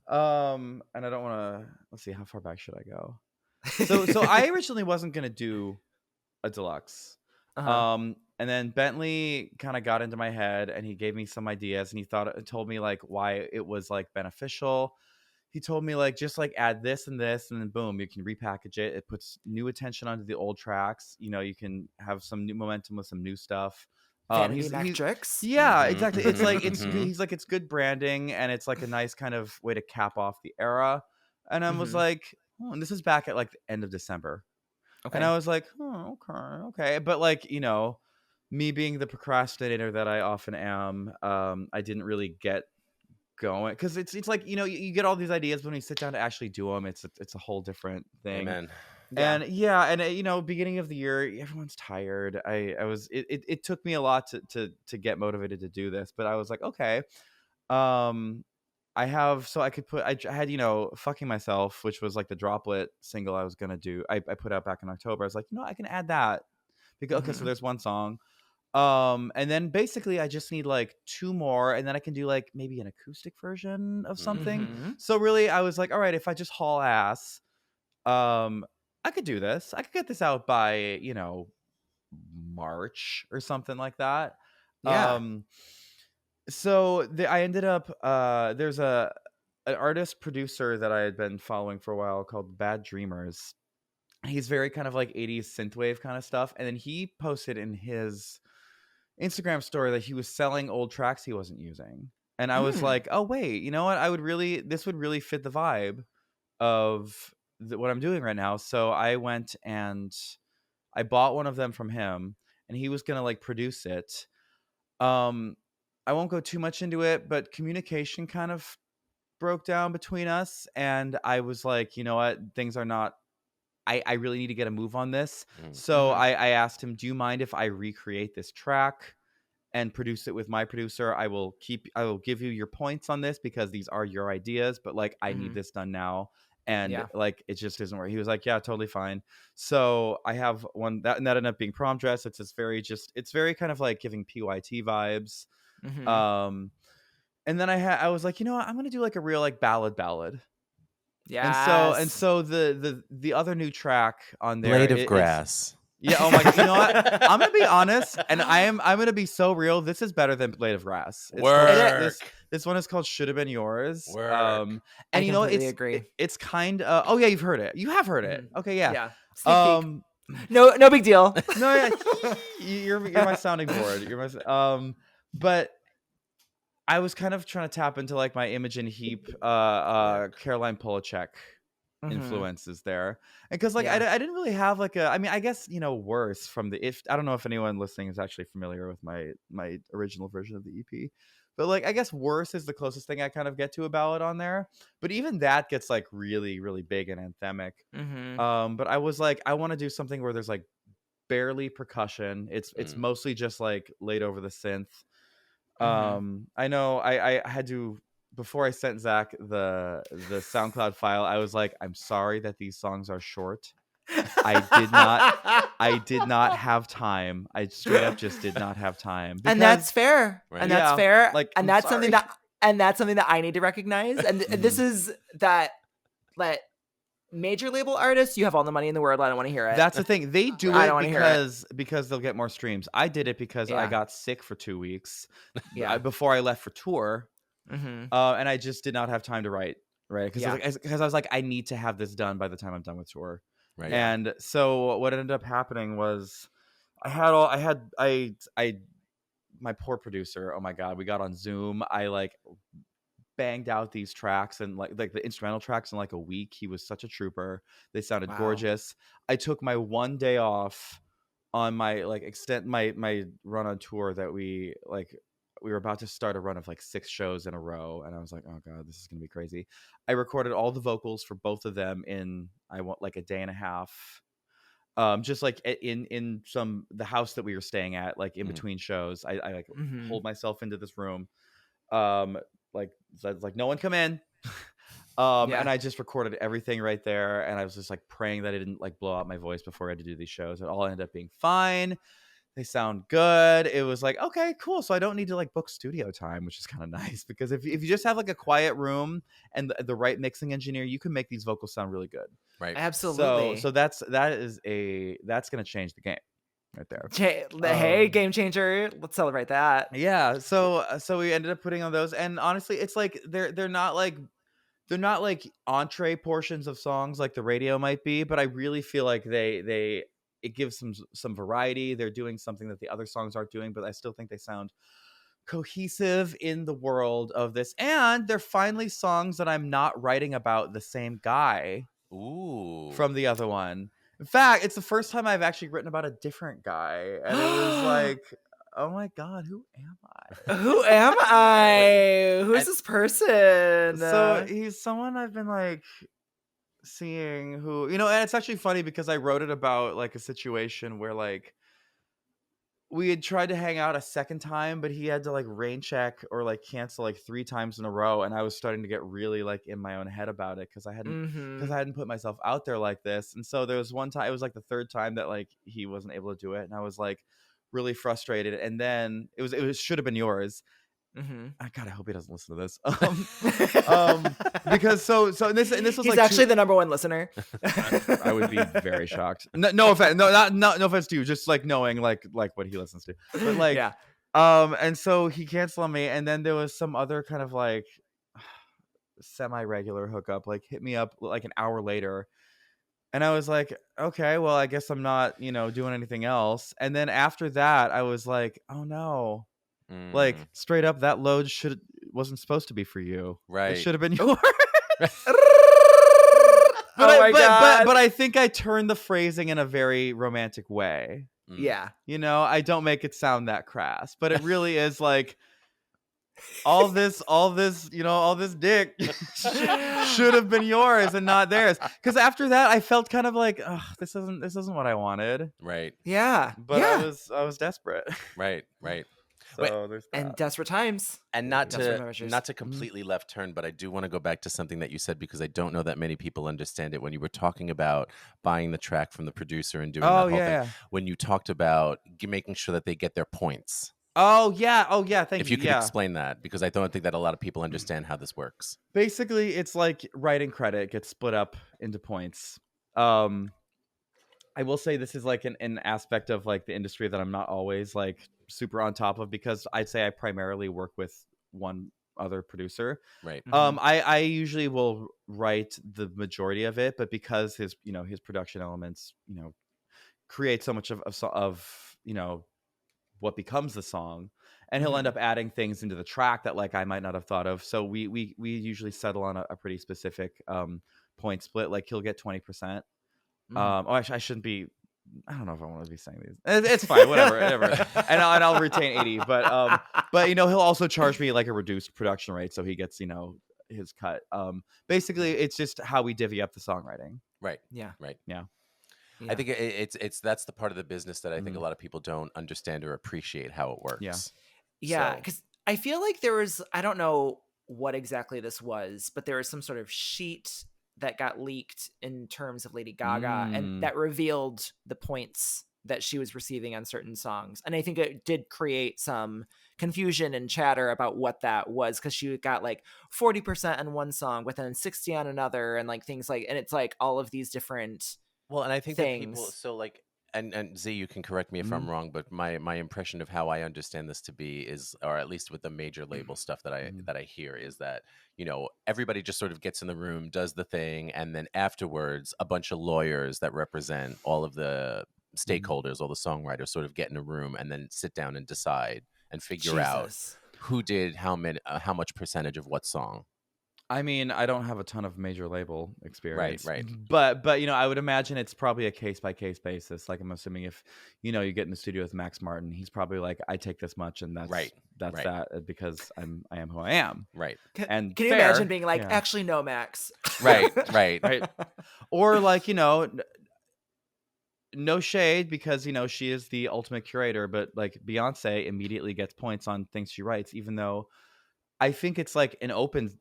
And I don't want to. Let's see, how far back should I go? So I originally wasn't gonna do a deluxe. Uh-huh. And then Bentley kind of got into my head, and he gave me some ideas, and he told me like why it was like beneficial. He told me like just like add this and this, and then boom, you can repackage it. It puts new attention onto the old tracks. You can have some new momentum with some new stuff. Vanity metrics. Yeah, exactly. It's like mhm. he's like it's good branding, and it's like a nice kind of way to cap off the era. And I was like, oh, and this is back at like the end of December. And Okay. I was like, oh, okay. But like, me being the procrastinator that I often am, I didn't really get going because it's like, you get all these ideas, but when you sit down to actually do them, it's a whole different thing. Amen. Yeah. And yeah, and beginning of the year, everyone's tired. I was it took me a lot to get motivated to do this, but I was like, okay. I could put I had Fucking Myself, which was like the Droplet single I was gonna do. I put out back in October. I was like, I can add that because okay, so there's one song. And then basically I just need like two more, and then I can do like maybe an acoustic version of something. So really I was like, all right, if I just haul ass, I could do this. I could get this out by, March or something like that. Yeah. So I ended up there's an artist producer that I had been following for a while called Bad Dreamers. He's very kind of like 80s synthwave kind of stuff, and then he posted in his Instagram story that he was selling old tracks he wasn't using. And I was like, oh wait, you know what? This would really fit the vibe of what I'm doing right now. So I went and I bought one of them from him, and he was gonna like produce it. I won't go too much into it, but communication kind of broke down between us, and I was like, you know what, things are not. I really need to get a move on this. So I asked him, do you mind if I recreate this track and produce it with my producer? I will give you your points on this because these are your ideas, but like I need this done now. And like it just isn't working. He was like, yeah, totally fine. So I have one that ended up being Prom Dress. It's very kind of like giving PYT vibes. And then I was like, you know what, I'm gonna do like a real like ballad. Yeah. And so the other new track on there, Blade of Grass. Yeah. Oh my God. You know what? I'm gonna be honest, and I'm gonna be so real. This is better than Blade of Grass. This one is called Should Have Been Yours. And I you know, agree. it's kind of. Oh yeah, you've heard it. You have heard it. Okay, yeah. Yeah. No big deal. No, yeah. You're my sounding board. But I was kind of trying to tap into like my Imogen Heap, Caroline Polachek influences there, and because like I didn't really have like I mean, I guess Worse from I don't know if anyone listening is actually familiar with my original version of the EP, but like I guess Worse is the closest thing I kind of get to a ballad on there, but even that gets like really really big and anthemic. But I was like, I want to do something where there's like barely percussion. It's mostly just like laid over the synth. I know I had to, before I sent Zach the SoundCloud file, I was like, I'm sorry that these songs are short. I did not have time. I straight up just did not have time. And that's fair. Right. And that's fair. Like, and that's something that I need to recognize. And this is that major label artists, you have all the money in the world. I don't want to hear it. That's the thing. They do it because they'll get more streams. I did it because I got sick for 2 weeks before I left for tour. And I just did not have time to write. Right. Because I was like, I need to have this done by the time I'm done with tour. Right. And so what ended up happening was my poor producer. Oh my God. We got on Zoom. I like banged out these tracks and like the instrumental tracks in like a week. He was such a trooper. They sounded gorgeous. I took my one day off on my my run on tour that we were about to start a run of like 6 shows in a row, and I was like, oh god, this is gonna be crazy. I recorded all the vocals for both of them in like a day and a half, just like in the house that we were staying at, like in between shows. I like pulled myself into this room, like no one come in. And I just recorded everything right there, and I was just like praying that I didn't like blow out my voice before I had to do these shows. It all ended up being fine. They sound good. It was like, okay, cool. So I don't need to like book studio time, which is kind of nice, because if you just have like a quiet room and the right mixing engineer, you can make these vocals sound really good. Right. Absolutely. So that's going to change the game right there. Hey, game changer. Let's celebrate that. Yeah. So we ended up putting on those, and honestly, it's like they're not like entree portions of songs like the radio might be, but I really feel like it gives some variety. They're doing something that the other songs aren't doing, but I still think they sound cohesive in the world of this. And they're finally songs that I'm not writing about the same guy from the other one. In fact, it's the first time I've actually written about a different guy, and it was like, oh my god, who am I? Who am I? Who's this person? So he's someone I've been like seeing who, and it's actually funny because I wrote it about like a situation where like we had tried to hang out a second time, but he had to like rain check or like cancel like 3 times in a row, and I was starting to get really like in my own head about it because I hadn't put myself out there like this. And so there was one time, it was like the 3rd time that like he wasn't able to do it, and I was like really frustrated. And then it should have been yours. God, I hope he doesn't listen to this. Because so this was he's like actually the number 1 listener. I would be very shocked. No offense, no offense to you. Just like knowing like what he listens to, but like yeah. And so he canceled on me, and then there was some other kind of like semi-regular hookup, like hit me up like an hour later, and I was like, okay, well, I guess I'm not doing anything else. And then after that, I was like, oh no. Like straight up, that load wasn't supposed to be for you. Right. It should have been yours. But I think I turned the phrasing in a very romantic way. Yeah. I don't make it sound that crass, but it really is like all this dick should have been yours and not theirs. Because after that, I felt kind of like, oh, this isn't what I wanted. Right. Yeah. But yeah. I was desperate. Right. So there's that. And desperate times. And not to completely left turn, but I do want to go back to something that you said, because I don't know that many people understand it. When you were talking about buying the track from the producer and doing that whole thing, when you talked about making sure that they get their points. Oh yeah. Thank you. If you could explain that, because I don't think that a lot of people understand how this works. Basically, it's like writing credit gets split up into points. I will say this is like an aspect of like the industry that I'm not always like super on top of, because I'd say I primarily work with one other producer. Right. I usually will write the majority of it, but because his production elements create so much of what becomes the song, and he'll end up adding things into the track that like I might not have thought of. So we usually settle on a pretty specific point split. Like he'll get 20%. I shouldn't be. I don't know if I want to be saying these. It's fine, whatever. And I'll retain 80. But he'll also charge me like a reduced production rate, so he gets his cut. Basically, it's just how we divvy up the songwriting. Right. Yeah. Right. Yeah. I think that's the part of the business that I think a lot of people don't understand or appreciate how it works. Yeah, because I feel like there was, I don't know what exactly this was, but there was some sort of sheet that got leaked in terms of Lady Gaga, and that revealed the points that she was receiving on certain songs. And I think it did create some confusion and chatter about what that was, because she got like 40% on one song, but then 60 on another, and like things like, and it's like all of these different and I think things. That people, so like, and Z, you can correct me if I'm wrong, but my impression of how I understand this to be is, or at least with the major label stuff that I hear, is that everybody just sort of gets in the room, does the thing, and then afterwards a bunch of lawyers that represent all of the stakeholders, all the songwriters, sort of get in a room and then sit down and decide and figure out who did how much percentage of what song. I mean, I don't have a ton of major label experience, Right. But I would imagine it's probably a case by case basis. Like I'm assuming if you get in the studio with Max Martin, he's probably like, I take this much, and that's that because I am who I am. Right. And can you imagine being like, actually, no, Max. Right. Or like no shade because she is the ultimate curator, but like Beyonce immediately gets points on things she writes, even though I think it's like an open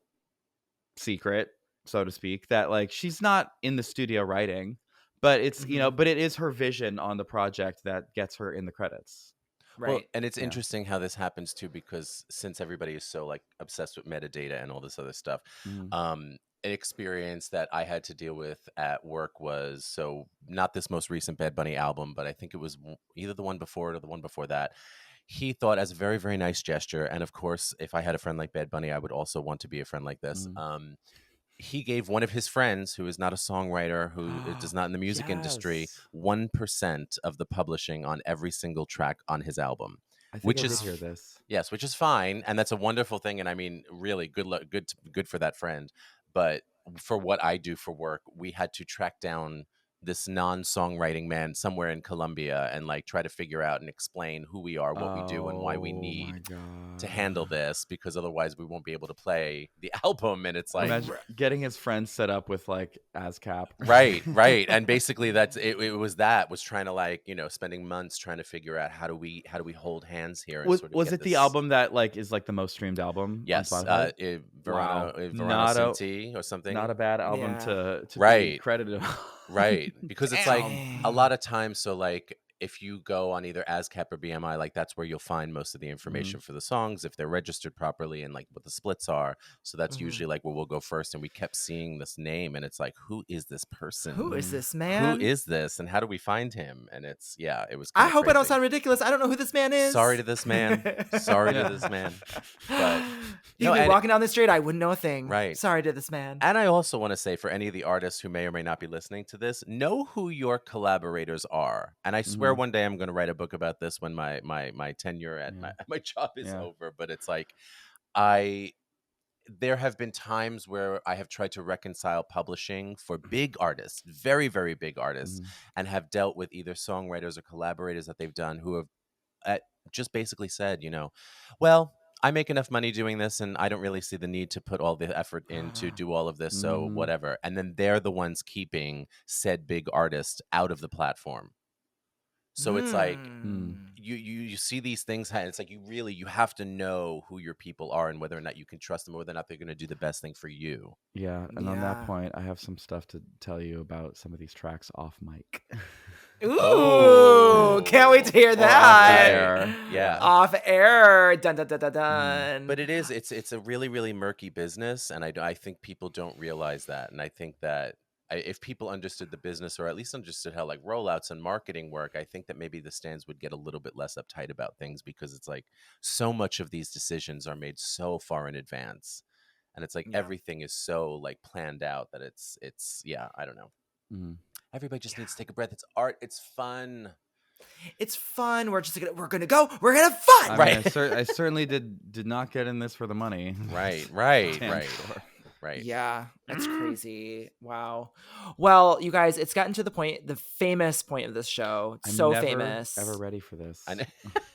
secret, so to speak, that like she's not in the studio writing, but it's but it is her vision on the project that gets her in the credits. Right. Well, and it's interesting how this happens too, because since everybody is so like obsessed with metadata and all this other stuff, an experience that I had to deal with at work was, so not this most recent Bad Bunny album, but I think it was either the one before it or the one before that. He thought, as a very, very nice gesture, and of course, if I had a friend like Bad Bunny, I would also want to be a friend like this. He gave one of his friends, who is not a songwriter, who is not in the music industry, 1% of the publishing on every single track on his album. I think I did hear this. Yes, which is fine, and that's a wonderful thing. And I mean, really, good for that friend. But for what I do for work, we had to track down this non-songwriting man somewhere in Colombia and like try to figure out and explain who we are, what we do, and why we need to handle this, because otherwise we won't be able to play the album. And it's like, imagine getting his friends set up with like ASCAP. right. And basically that's it. It was trying to like, spending months trying to figure out how do we hold hands here. And was it the album that like is like the most streamed album? Yes, Verano Sinti or something. Not a bad album to be credited. Right, because it's like a lot of times, so like if you go on either ASCAP or BMI, like that's where you'll find most of the information for the songs, if they're registered properly and like what the splits are. So that's usually like where we'll go first. And we kept seeing this name and it's like, who is this person? Who is this man? Who is this? And how do we find him? And it's, it was I hope crazy. I don't sound ridiculous. I don't know who this man is. Sorry to this man. Sorry to this man. But you'd be walking down the street, I wouldn't know a thing. Right. Sorry to this man. And I also want to say, for any of the artists who may or may not be listening to this, know who your collaborators are. And I swear one day I'm going to write a book about this when my tenure at my job is over. But it's like, there have been times where I have tried to reconcile publishing for big artists, very, very big artists, and have dealt with either songwriters or collaborators that they've done who have just basically said, well, I make enough money doing this and I don't really see the need to put all the effort in to do all of this. So whatever. And then they're the ones keeping said big artist out of the platform. So it's like you see these things, and it's like you have to know who your people are and whether or not you can trust them, or whether or not they're going to do the best thing for you. Yeah, and on that point, I have some stuff to tell you about some of these tracks off mic. Ooh, can't wait to hear that. Off air. Off air. Dun dun dun dun dun. But it's a really, really murky business, and I think people don't realize that. And I think that if people understood the business, or at least understood how like rollouts and marketing work, I think that maybe the stands would get a little bit less uptight about things, because it's like so much of these decisions are made so far in advance, and it's like everything is so like planned out that it's I don't know. Everybody just needs to take a breath. It's art. It's fun. It's fun. We're gonna go. We're gonna have fun. Right. I certainly did not get in this for the money. Right. Yeah, that's crazy. Wow. Well, you guys, it's gotten to the point, the famous point of this show. It's so famous. Ever ready for this?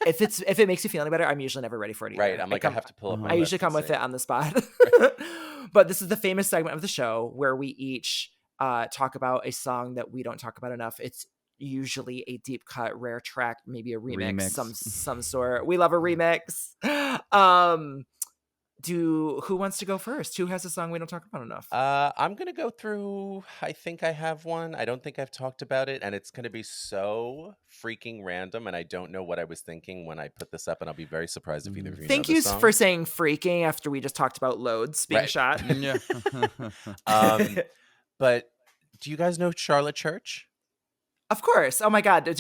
If it makes you feel any better, I'm usually never ready for it either. Right. I'm like, I have to pull up. I usually come with it on the spot. But this is the famous segment of the show where we each talk about a song that we don't talk about enough. It's usually a deep cut, rare track, maybe a remix. some sort. We love a remix. Who wants to go first? Who has a song we don't talk about enough? I'm gonna go through. I think I have one. I don't think I've talked about it, and it's gonna be so freaking random, and I don't know what I was thinking when I put this up, and I'll be very surprised if either of you Thank know you this song. for saying freaking after we just talked about loads being shot. Yeah. But do you guys know Charlotte Church? Of course. Oh my god. I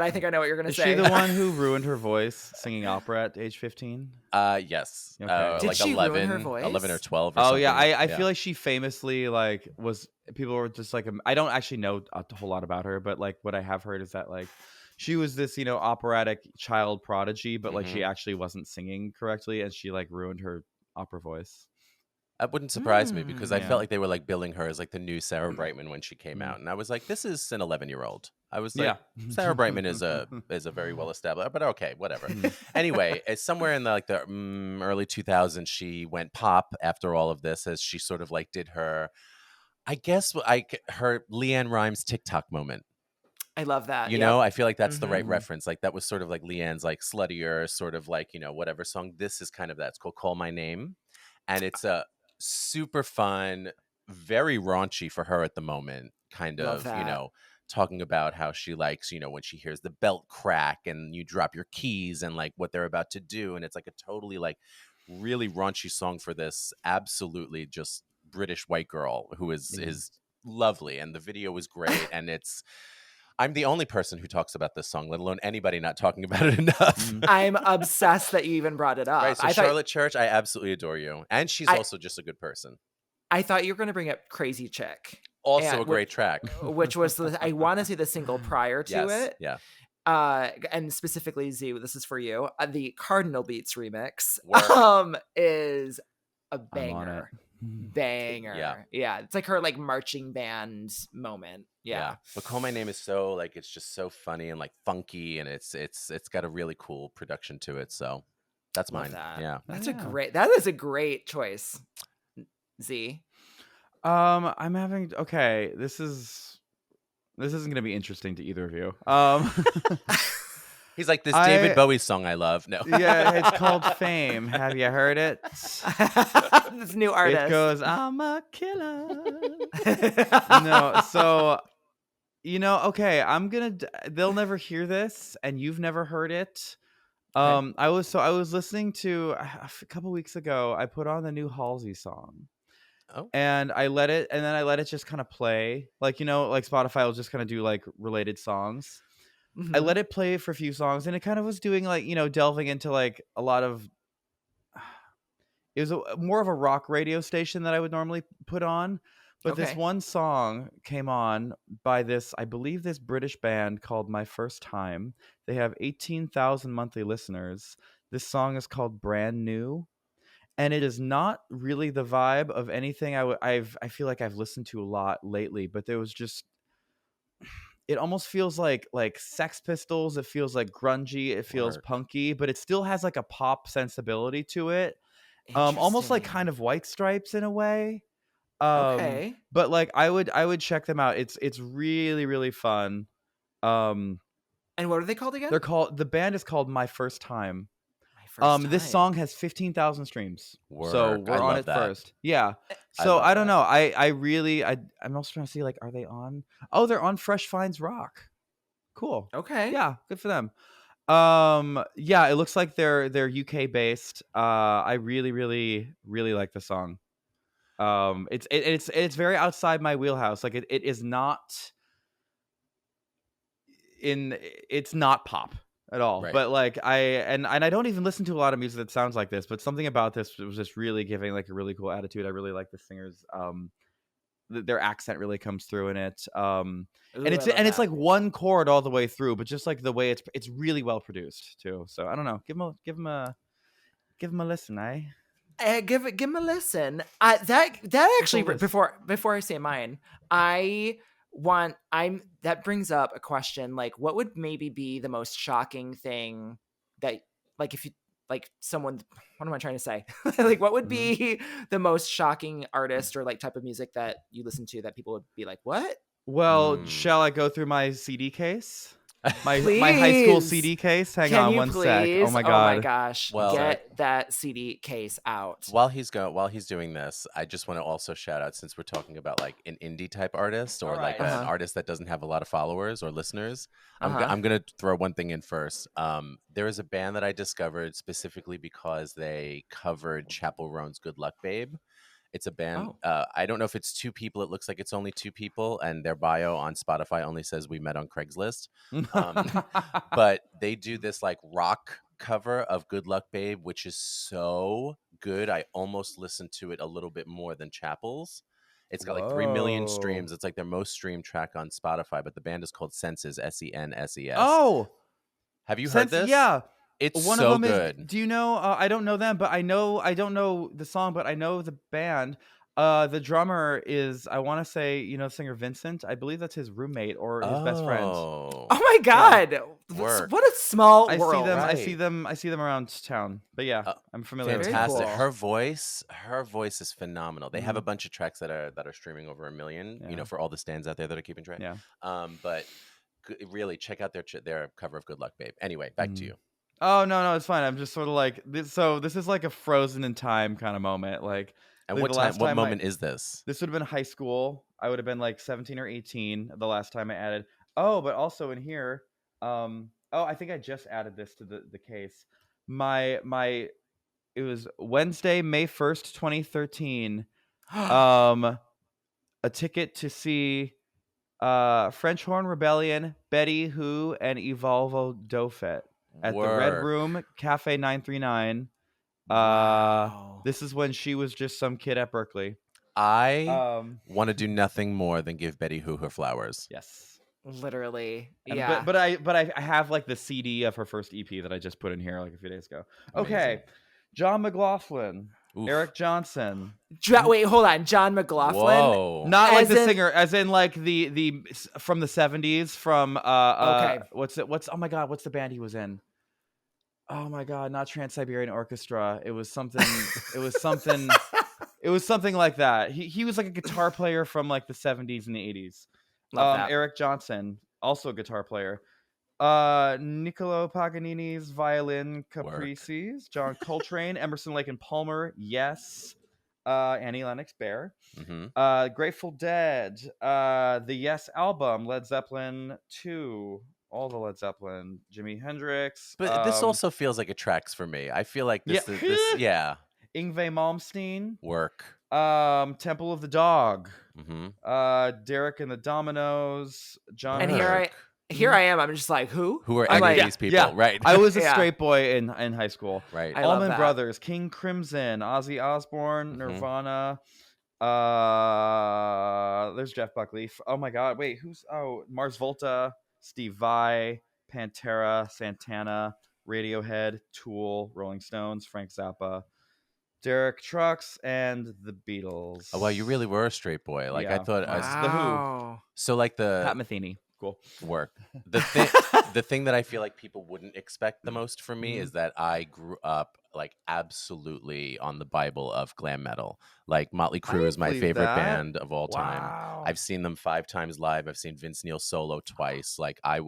think I know what you're gonna say. Is she the one who ruined her voice singing opera at age 15? Yes. Okay. Did like she 11, ruin her voice? 11 or 12 or Oh something. yeah, I feel like she famously like people were just like, I don't actually know a whole lot about her, but like what I have heard is that like she was this, operatic child prodigy, but like she actually wasn't singing correctly, and she like ruined her opera voice. That wouldn't surprise me because I Yeah. felt like they were like billing her as like the new Sarah Brightman when she came out, and I was like, this is an 11-year-old. I was like, Sarah Brightman is a very well established, but okay, whatever. Anyway, it's somewhere in the early 2000s, she went pop after all of this, as she sort of like did her, I guess, her Leanne Rimes TikTok moment. I love that. You know, I feel like that's the Mm-hmm. right reference. Like that was sort of like Leanne's like sluttier, sort of like, whatever song. This is kind of that. It's called Call My Name. And it's a super fun, very raunchy for her at the moment, kind Love of, that. talking about how she likes, when she hears the belt crack and you drop your keys and like what they're about to do. And it's like a totally like really raunchy song for this absolutely just British white girl who is lovely. And the video was great. And I'm the only person who talks about this song, let alone anybody not talking about it enough. I'm obsessed that you even brought it up. Right, so Charlotte Church, I absolutely adore you. And she's also just a good person. I thought you were going to bring up Crazy Chick. Also a great track. Which was, I want to say, the single prior to it. Yeah. And specifically, ZEE, this is for you. The Cardinal Beats remix is a banger. Banger. Yeah. It's like her like marching band moment. Yeah. But Call My Name is so like, it's just so funny and like funky, and it's got a really cool production to it. So that's mine. Yeah. That is a great choice. ZEE. I'm having this isn't gonna be interesting to either of you. He's like, this David Bowie song I love. No. Yeah, it's called Fame. Have you heard it? This new artist. It goes, I'm a killer. No, so they'll never hear this, and you've never heard it. I was listening to a couple weeks ago, I put on the new Halsey song. Oh. And I let it just kind of play. Like, like Spotify will just kind of do like related songs. Mm-hmm. I let it play for a few songs, and it kind of was doing like, delving into like a lot of, it was more of a rock radio station that I would normally put on. But this one song came on by I believe this British band called My First Time. They have 18,000 monthly listeners. This song is called Brand New. And it is not really the vibe of anything I feel like I've listened to a lot lately. But there was just, it almost feels like Sex Pistols. It feels like grungy. It feels punky, but it still has like a pop sensibility to it. Almost like kind of White Stripes in a way. But like I would check them out. It's really, really fun. And what are they called again? The band is called My First Time. This song has 15,000 streams. So we're on it first. Yeah. So I don't know. I'm also trying to see, like, are they on? Oh, they're on Fresh Finds Rock. Cool. Okay. Yeah, good for them. Yeah, it looks like they're UK based. I really, really, really like the song. It's very outside my wheelhouse. Like it is not it's not pop at all. Right. But like I don't even listen to a lot of music that sounds like this, but something about this was just really giving like a really cool attitude. I really like the singers. Their accent really comes through in it. And it's like one chord all the way through, but just like the way it's really well produced too. So I don't know. Give them a listen, give him a listen. That actually, before I say mine, that brings up a question. Like, what would maybe be the most shocking thing that, like, if you like someone, what am I trying to say? Like, what would be the most shocking artist or like type of music that you listen to that people would be like, what? Well, shall I go through my CD case? My high school CD case. Hang on one sec. Oh my god. Oh my gosh. Well, get that CD case out. While he's doing this, I just want to also shout out, since we're talking about like an indie type artist or an artist that doesn't have a lot of followers or listeners. I'm gonna throw one thing in first. There is a band that I discovered specifically because they covered Chappell Roan's "Good Luck Babe." It's a band. I don't know if it's two people. It looks like it's only two people, and their bio on Spotify only says we met on Craigslist. But they do this like rock cover of "Good Luck Babe," which is so good. I almost listened to it a little bit more than Chappell's. It's got like 3 million streams. It's like their most streamed track on Spotify. But the band is called Senses, Senses. Oh, have you heard this? Yeah. It's One so of them good. is. Do you know? I don't know them, but I don't know the song, but I know the band. The drummer is, I want to say, singer Vincent. I believe that's his roommate or his best friend. Oh my God! Work. What a small I world. see them. Right. I see them around town. But yeah, I'm familiar. Fantastic. Very cool. Her voice is phenomenal. They have a bunch of tracks that are streaming over 1 million. For all the stands out there that are keeping track. Yeah. But really check out their cover of "Good Luck, Babe." Anyway, back to you. Oh no, it's fine. I'm just sort of like this. So this is like a frozen in time kind of moment. Like, And the what last time? What time moment is this? This would have been high school. I would have been like 17 or 18 the last time I added. Oh, but also in here, I think I just added this to the case. It was Wednesday, May 1st, 2013. A ticket to see French Horn Rebellion, Betty Who, and Evolvo Dofet at the Red Room Cafe 939. Wow. This is when she was just some kid at Berkeley. I want to do nothing more than give Betty Who her flowers. Yes. Literally. And, Yeah. But I have like the CD of her first EP that I just put in here like a few days ago. Amazing. Okay. John McLaughlin. Oof. Eric Johnson. Wait, hold on. John McLaughlin. Whoa. Not like As the in- singer, as in like the from the 70s from Okay. oh my god, what's the band he was in? Oh my god, not Trans-Siberian Orchestra. It was something it was something like that. He was like a guitar player from like the 70s and the 80s. Love that. Eric Johnson, also a guitar player. Niccolo Paganini's violin caprices. John Coltrane, Emerson, Lake and Palmer. Yes. Annie Lennox Bear. Mm-hmm. Grateful Dead. The Yes album. Led Zeppelin 2. All the Led Zeppelin. Jimi Hendrix. But this also feels like it tracks for me. I feel like this Yngwie Malmsteen. Work. Temple of the Dog. Mm-hmm. Derek and the Dominoes. John. And here I am. I'm just like, who? Who are I'm any like, of these people? Yeah. Right. I was a Yeah. straight boy in high school. Right. I love Allman that. Brothers, King Crimson, Ozzy Osbourne, Nirvana. There's Jeff Buckley. Oh my God. Wait, Mars Volta, Steve Vai, Pantera, Santana, Radiohead, Tool, Rolling Stones, Frank Zappa, Derek Trucks, and the Beatles. Oh, well, you really were a straight boy. Like I thought. The Who. Wow. So like Pat Metheny. Cool. Work. The thing that I feel like people wouldn't expect the most from me is that I grew up like absolutely on the Bible of glam metal. Like Motley Crue is my favorite band of all time. Wow. I've seen them 5 times live. I've seen Vince Neil solo twice. Like I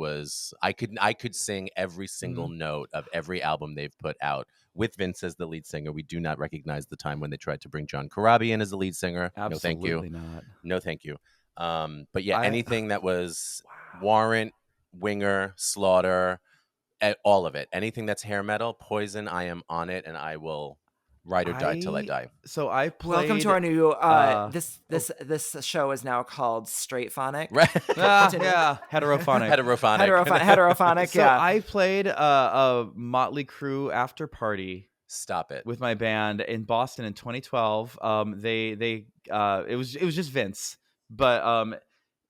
could sing every single note of every album they've put out with Vince as the lead singer. We do not recognize the time when they tried to bring John Corabi in as the lead singer. Absolutely no, thank you. Not. No, thank you. But yeah, anything that was Warrant, Winger, Slaughter, all of it. Anything that's hair metal, Poison, I am on it, and I will ride or die till I die. So I played. Welcome to our new. This show is now called Straightphonic. Right? Yeah, heterophonic. Heterophonic. So Yeah. I played a Motley Crue after party. Stop it. With my band in Boston in 2012. It was just Vince, but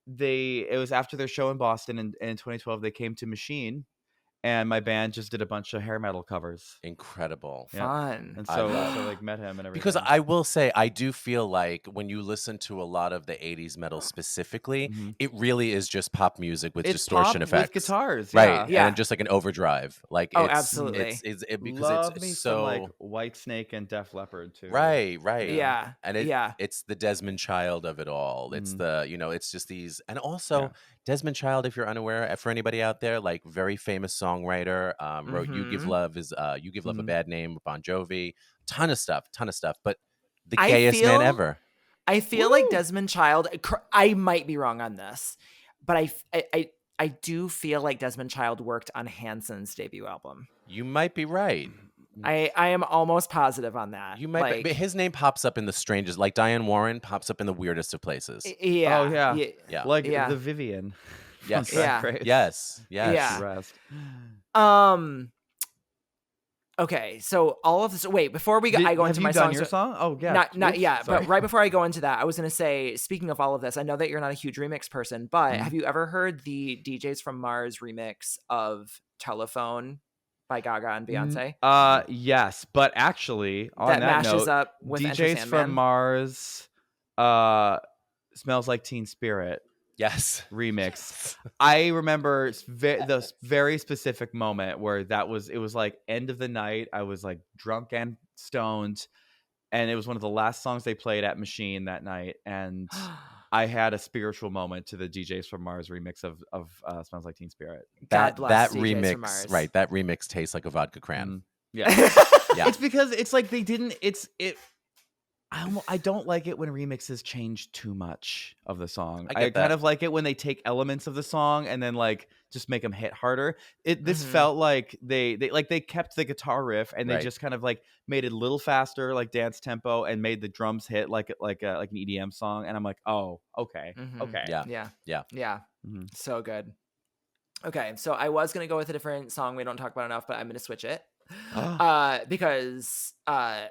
it was after their show in Boston in 2012. They came to Machine, and my band just did a bunch of hair metal covers. Incredible. Fun. And so like met him and everything. Because I will say, I do feel like when you listen to a lot of the 80s metal specifically, it really is just pop music with distortion pop effects. with guitars. Right. Yeah. And just like an overdrive. Like absolutely. Because Love it's me so some, like Whitesnake and Def Leppard too. Right. Yeah. And it's the Desmond Child of it all. It's it's just these, and also Desmond Child, if you're unaware, for anybody out there, like very famous songwriter, wrote "You Give Love" a Bad Name, Bon Jovi, ton of stuff. But the gayest man ever. I feel like Desmond Child. I might be wrong on this, but I do feel like Desmond Child worked on Hanson's debut album. You might be right. I am almost positive on that. You might, but his name pops up in the strangest, like Diane Warren pops up in the weirdest of places. Yeah. Oh yeah. Yeah. Like the Vivian. Yes. Yes. Yeah. Okay, so all of this. Wait, before I go into my song. Have you done your song? Oh yeah. Not yet. But right before I go into that, I was going to say, speaking of all of this, I know that you're not a huge remix person, but have you ever heard the DJs from Mars remix of "Telephone" by Gaga and Beyonce? Yes, but actually on that mashes note, up with DJs Enter from Sandman. Mars, Smells Like Teen Spirit. Yes. Remix. I remember the very specific moment where it was like end of the night. I was like drunk and stoned, and it was one of the last songs they played at Machine that night, and I had a spiritual moment to the DJs from Mars remix of Smells Like Teen Spirit. God bless that DJs remix, from Mars. right? That remix tastes like a vodka cran. Yeah. Yeah. It's because it's like they didn't. I don't like it when remixes change too much of the song. I kind of like it when they take elements of the song and then like just make them hit harder. This felt like they kept the guitar riff and they just kind of like made it a little faster, like dance tempo, and made the drums hit like an EDM song. And I'm like, oh, okay, okay, yeah. So good. Okay, so I was gonna go with a different song we don't talk about enough, but I'm gonna switch it. Because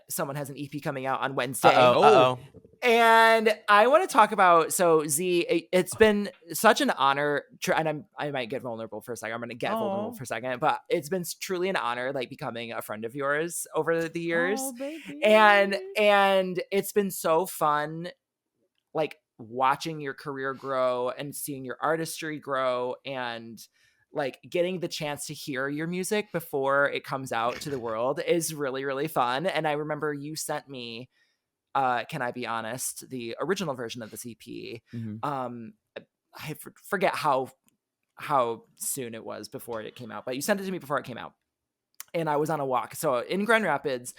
someone has an EP coming out on Wednesday. And I want to talk about ZEE. It's been such an honor, and I might get vulnerable for a second. I'm going to get vulnerable for a second, but it's been truly an honor, like becoming a friend of yours over the years. And it's been so fun, like watching your career grow and seeing your artistry grow and like getting the chance to hear your music before it comes out to the world is really, really fun. And I remember you sent me, Can I Be Honest, the original version of this EP. I forget how soon it was before it came out, but you sent it to me before it came out. And I was on a walk. So in Grand Rapids,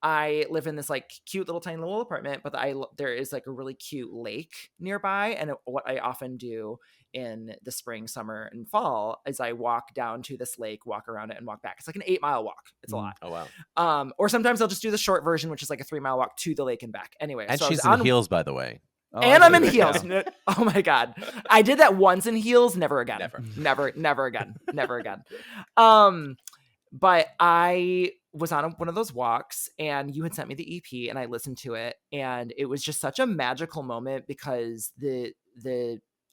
I live in this like cute little tiny little apartment, but there is like a really cute lake nearby. And what I often do in the spring, summer, and fall is I walk down to this lake, walk around it, and walk back. It's like an 8-mile walk. It's a lot. Oh, wow. Or sometimes I'll just do the short version, which is like a 3-mile walk to the lake and back. Anyway. And she's in heels, by the way. And I'm in heels. Oh my God. I did that once in heels. Never again. Never again. Never again. But I was on one of those walks and you had sent me the EP and I listened to it. And it was just such a magical moment because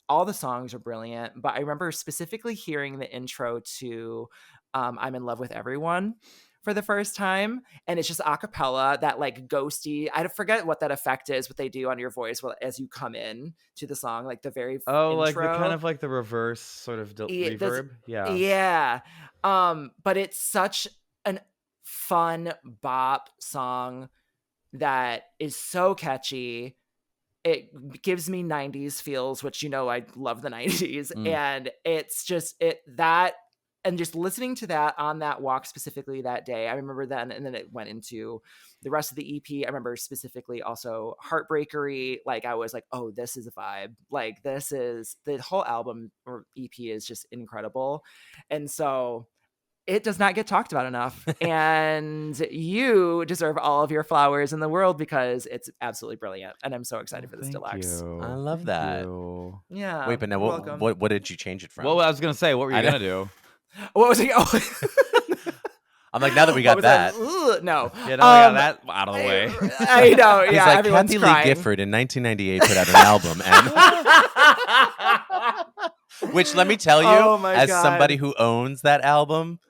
all the songs are brilliant. But I remember specifically hearing the intro to I'm in Love with Everyone for the first time. And it's just a cappella, that like ghosty, I forget what that effect is, what they do on your voice as you come in to the song, like the very intro. Like the kind of like the reverse sort of reverb. Yeah. But it's such an fun bop song that is so catchy. It gives me 90s feels, which, you know, I love the 90s. And it's just and just listening to that on that walk specifically that day, I remember then, and then it went into the rest of the EP. I remember specifically also Heartbreakery. Like I was like, oh, this is a vibe. Like this is the whole album or EP is just incredible. And so it does not get talked about enough. And you deserve all of your flowers in the world because it's absolutely brilliant. And I'm so excited for this deluxe. I love that. Yeah. Wait, but now what did you change it from? Well, I was going to say, what were you going to do? What was he? Oh. I'm like, now that we got that. No. Yeah, now we got that out of the way. I know. Yeah. Like, everyone's Kathy crying. Lee Gifford in 1998 put out an album. And which, let me tell you, as somebody who owns that album,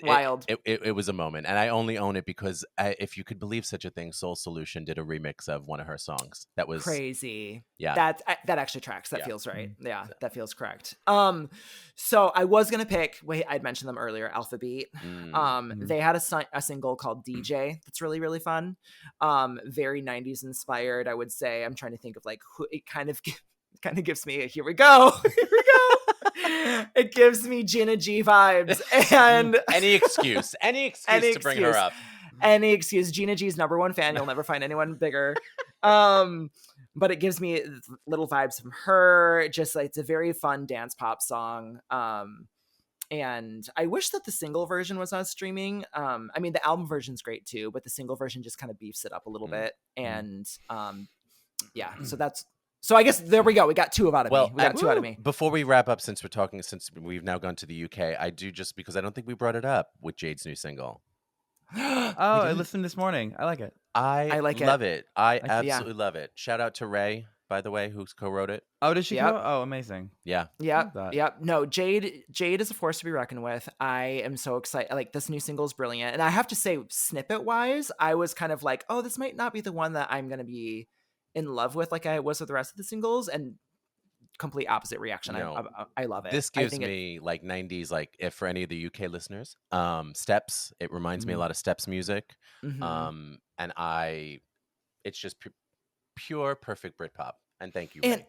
wild. It was a moment, and I only own it because if you could believe such a thing, Soul Solution did a remix of one of her songs. That was crazy. Yeah, that actually tracks. That feels right. Yeah, that feels correct. So I was gonna pick. Wait, I'd mentioned them earlier. Alphabet. They had a single called DJ that's really, really fun. Very 90s inspired, I would say. I'm trying to think of like who it kind of gives me. Here we go. It gives me Gina G vibes, and any excuse to bring her up. Any excuse. Gina G's #1 fan. You'll never find anyone bigger. But it gives me little vibes from her. Just like it's a very fun dance pop song. And I wish that the single version was on streaming. I mean, the album version's great too, but the single version just kind of beefs it up a little bit. And yeah, so I guess there we go. We got two out of me. We got two out of me. Before we wrap up, since we've now gone to the UK, I do, just because I don't think we brought it up, with Jade's new single. I listened this morning. I like it. I like love it. I absolutely love it. Shout out to Ray, by the way, who co-wrote it. Oh, did she go? Oh, amazing. Yeah. Yep. No, Jade is a force to be reckoned with. I am so excited. Like, this new single is brilliant. And I have to say, snippet wise, I was kind of like, oh, this might not be the one that I'm going to be in love with like I was with the rest of the singles. And complete opposite reaction. I love it. This gives me like 90s, like if for any of the UK listeners, Steps. It reminds me a lot of Steps music. And it's just pure perfect Britpop. And thank you, Ray.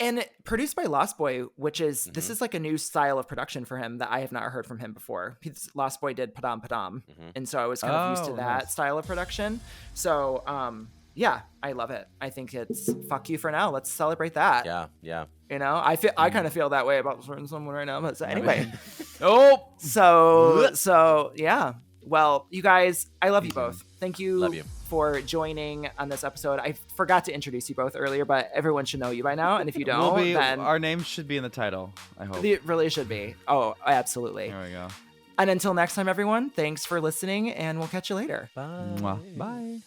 And produced by Lost Boy, which is this is like a new style of production for him that I have not heard from him before. Lost Boy did Padam Padam, and so I was kind of used to that style of production. So yeah, I love it. I think it's fuck you for now. Let's celebrate that. Yeah. You know, I kind of feel that way about certain someone right now. But so anyway, so yeah. Well, you guys, I love you both. Thank you for joining on this episode. I forgot to introduce you both earlier, but everyone should know you by now. And if you don't, then our names should be in the title. I hope it really should be. Oh, absolutely. There we go. And until next time, everyone, thanks for listening, and we'll catch you later. Bye. Bye.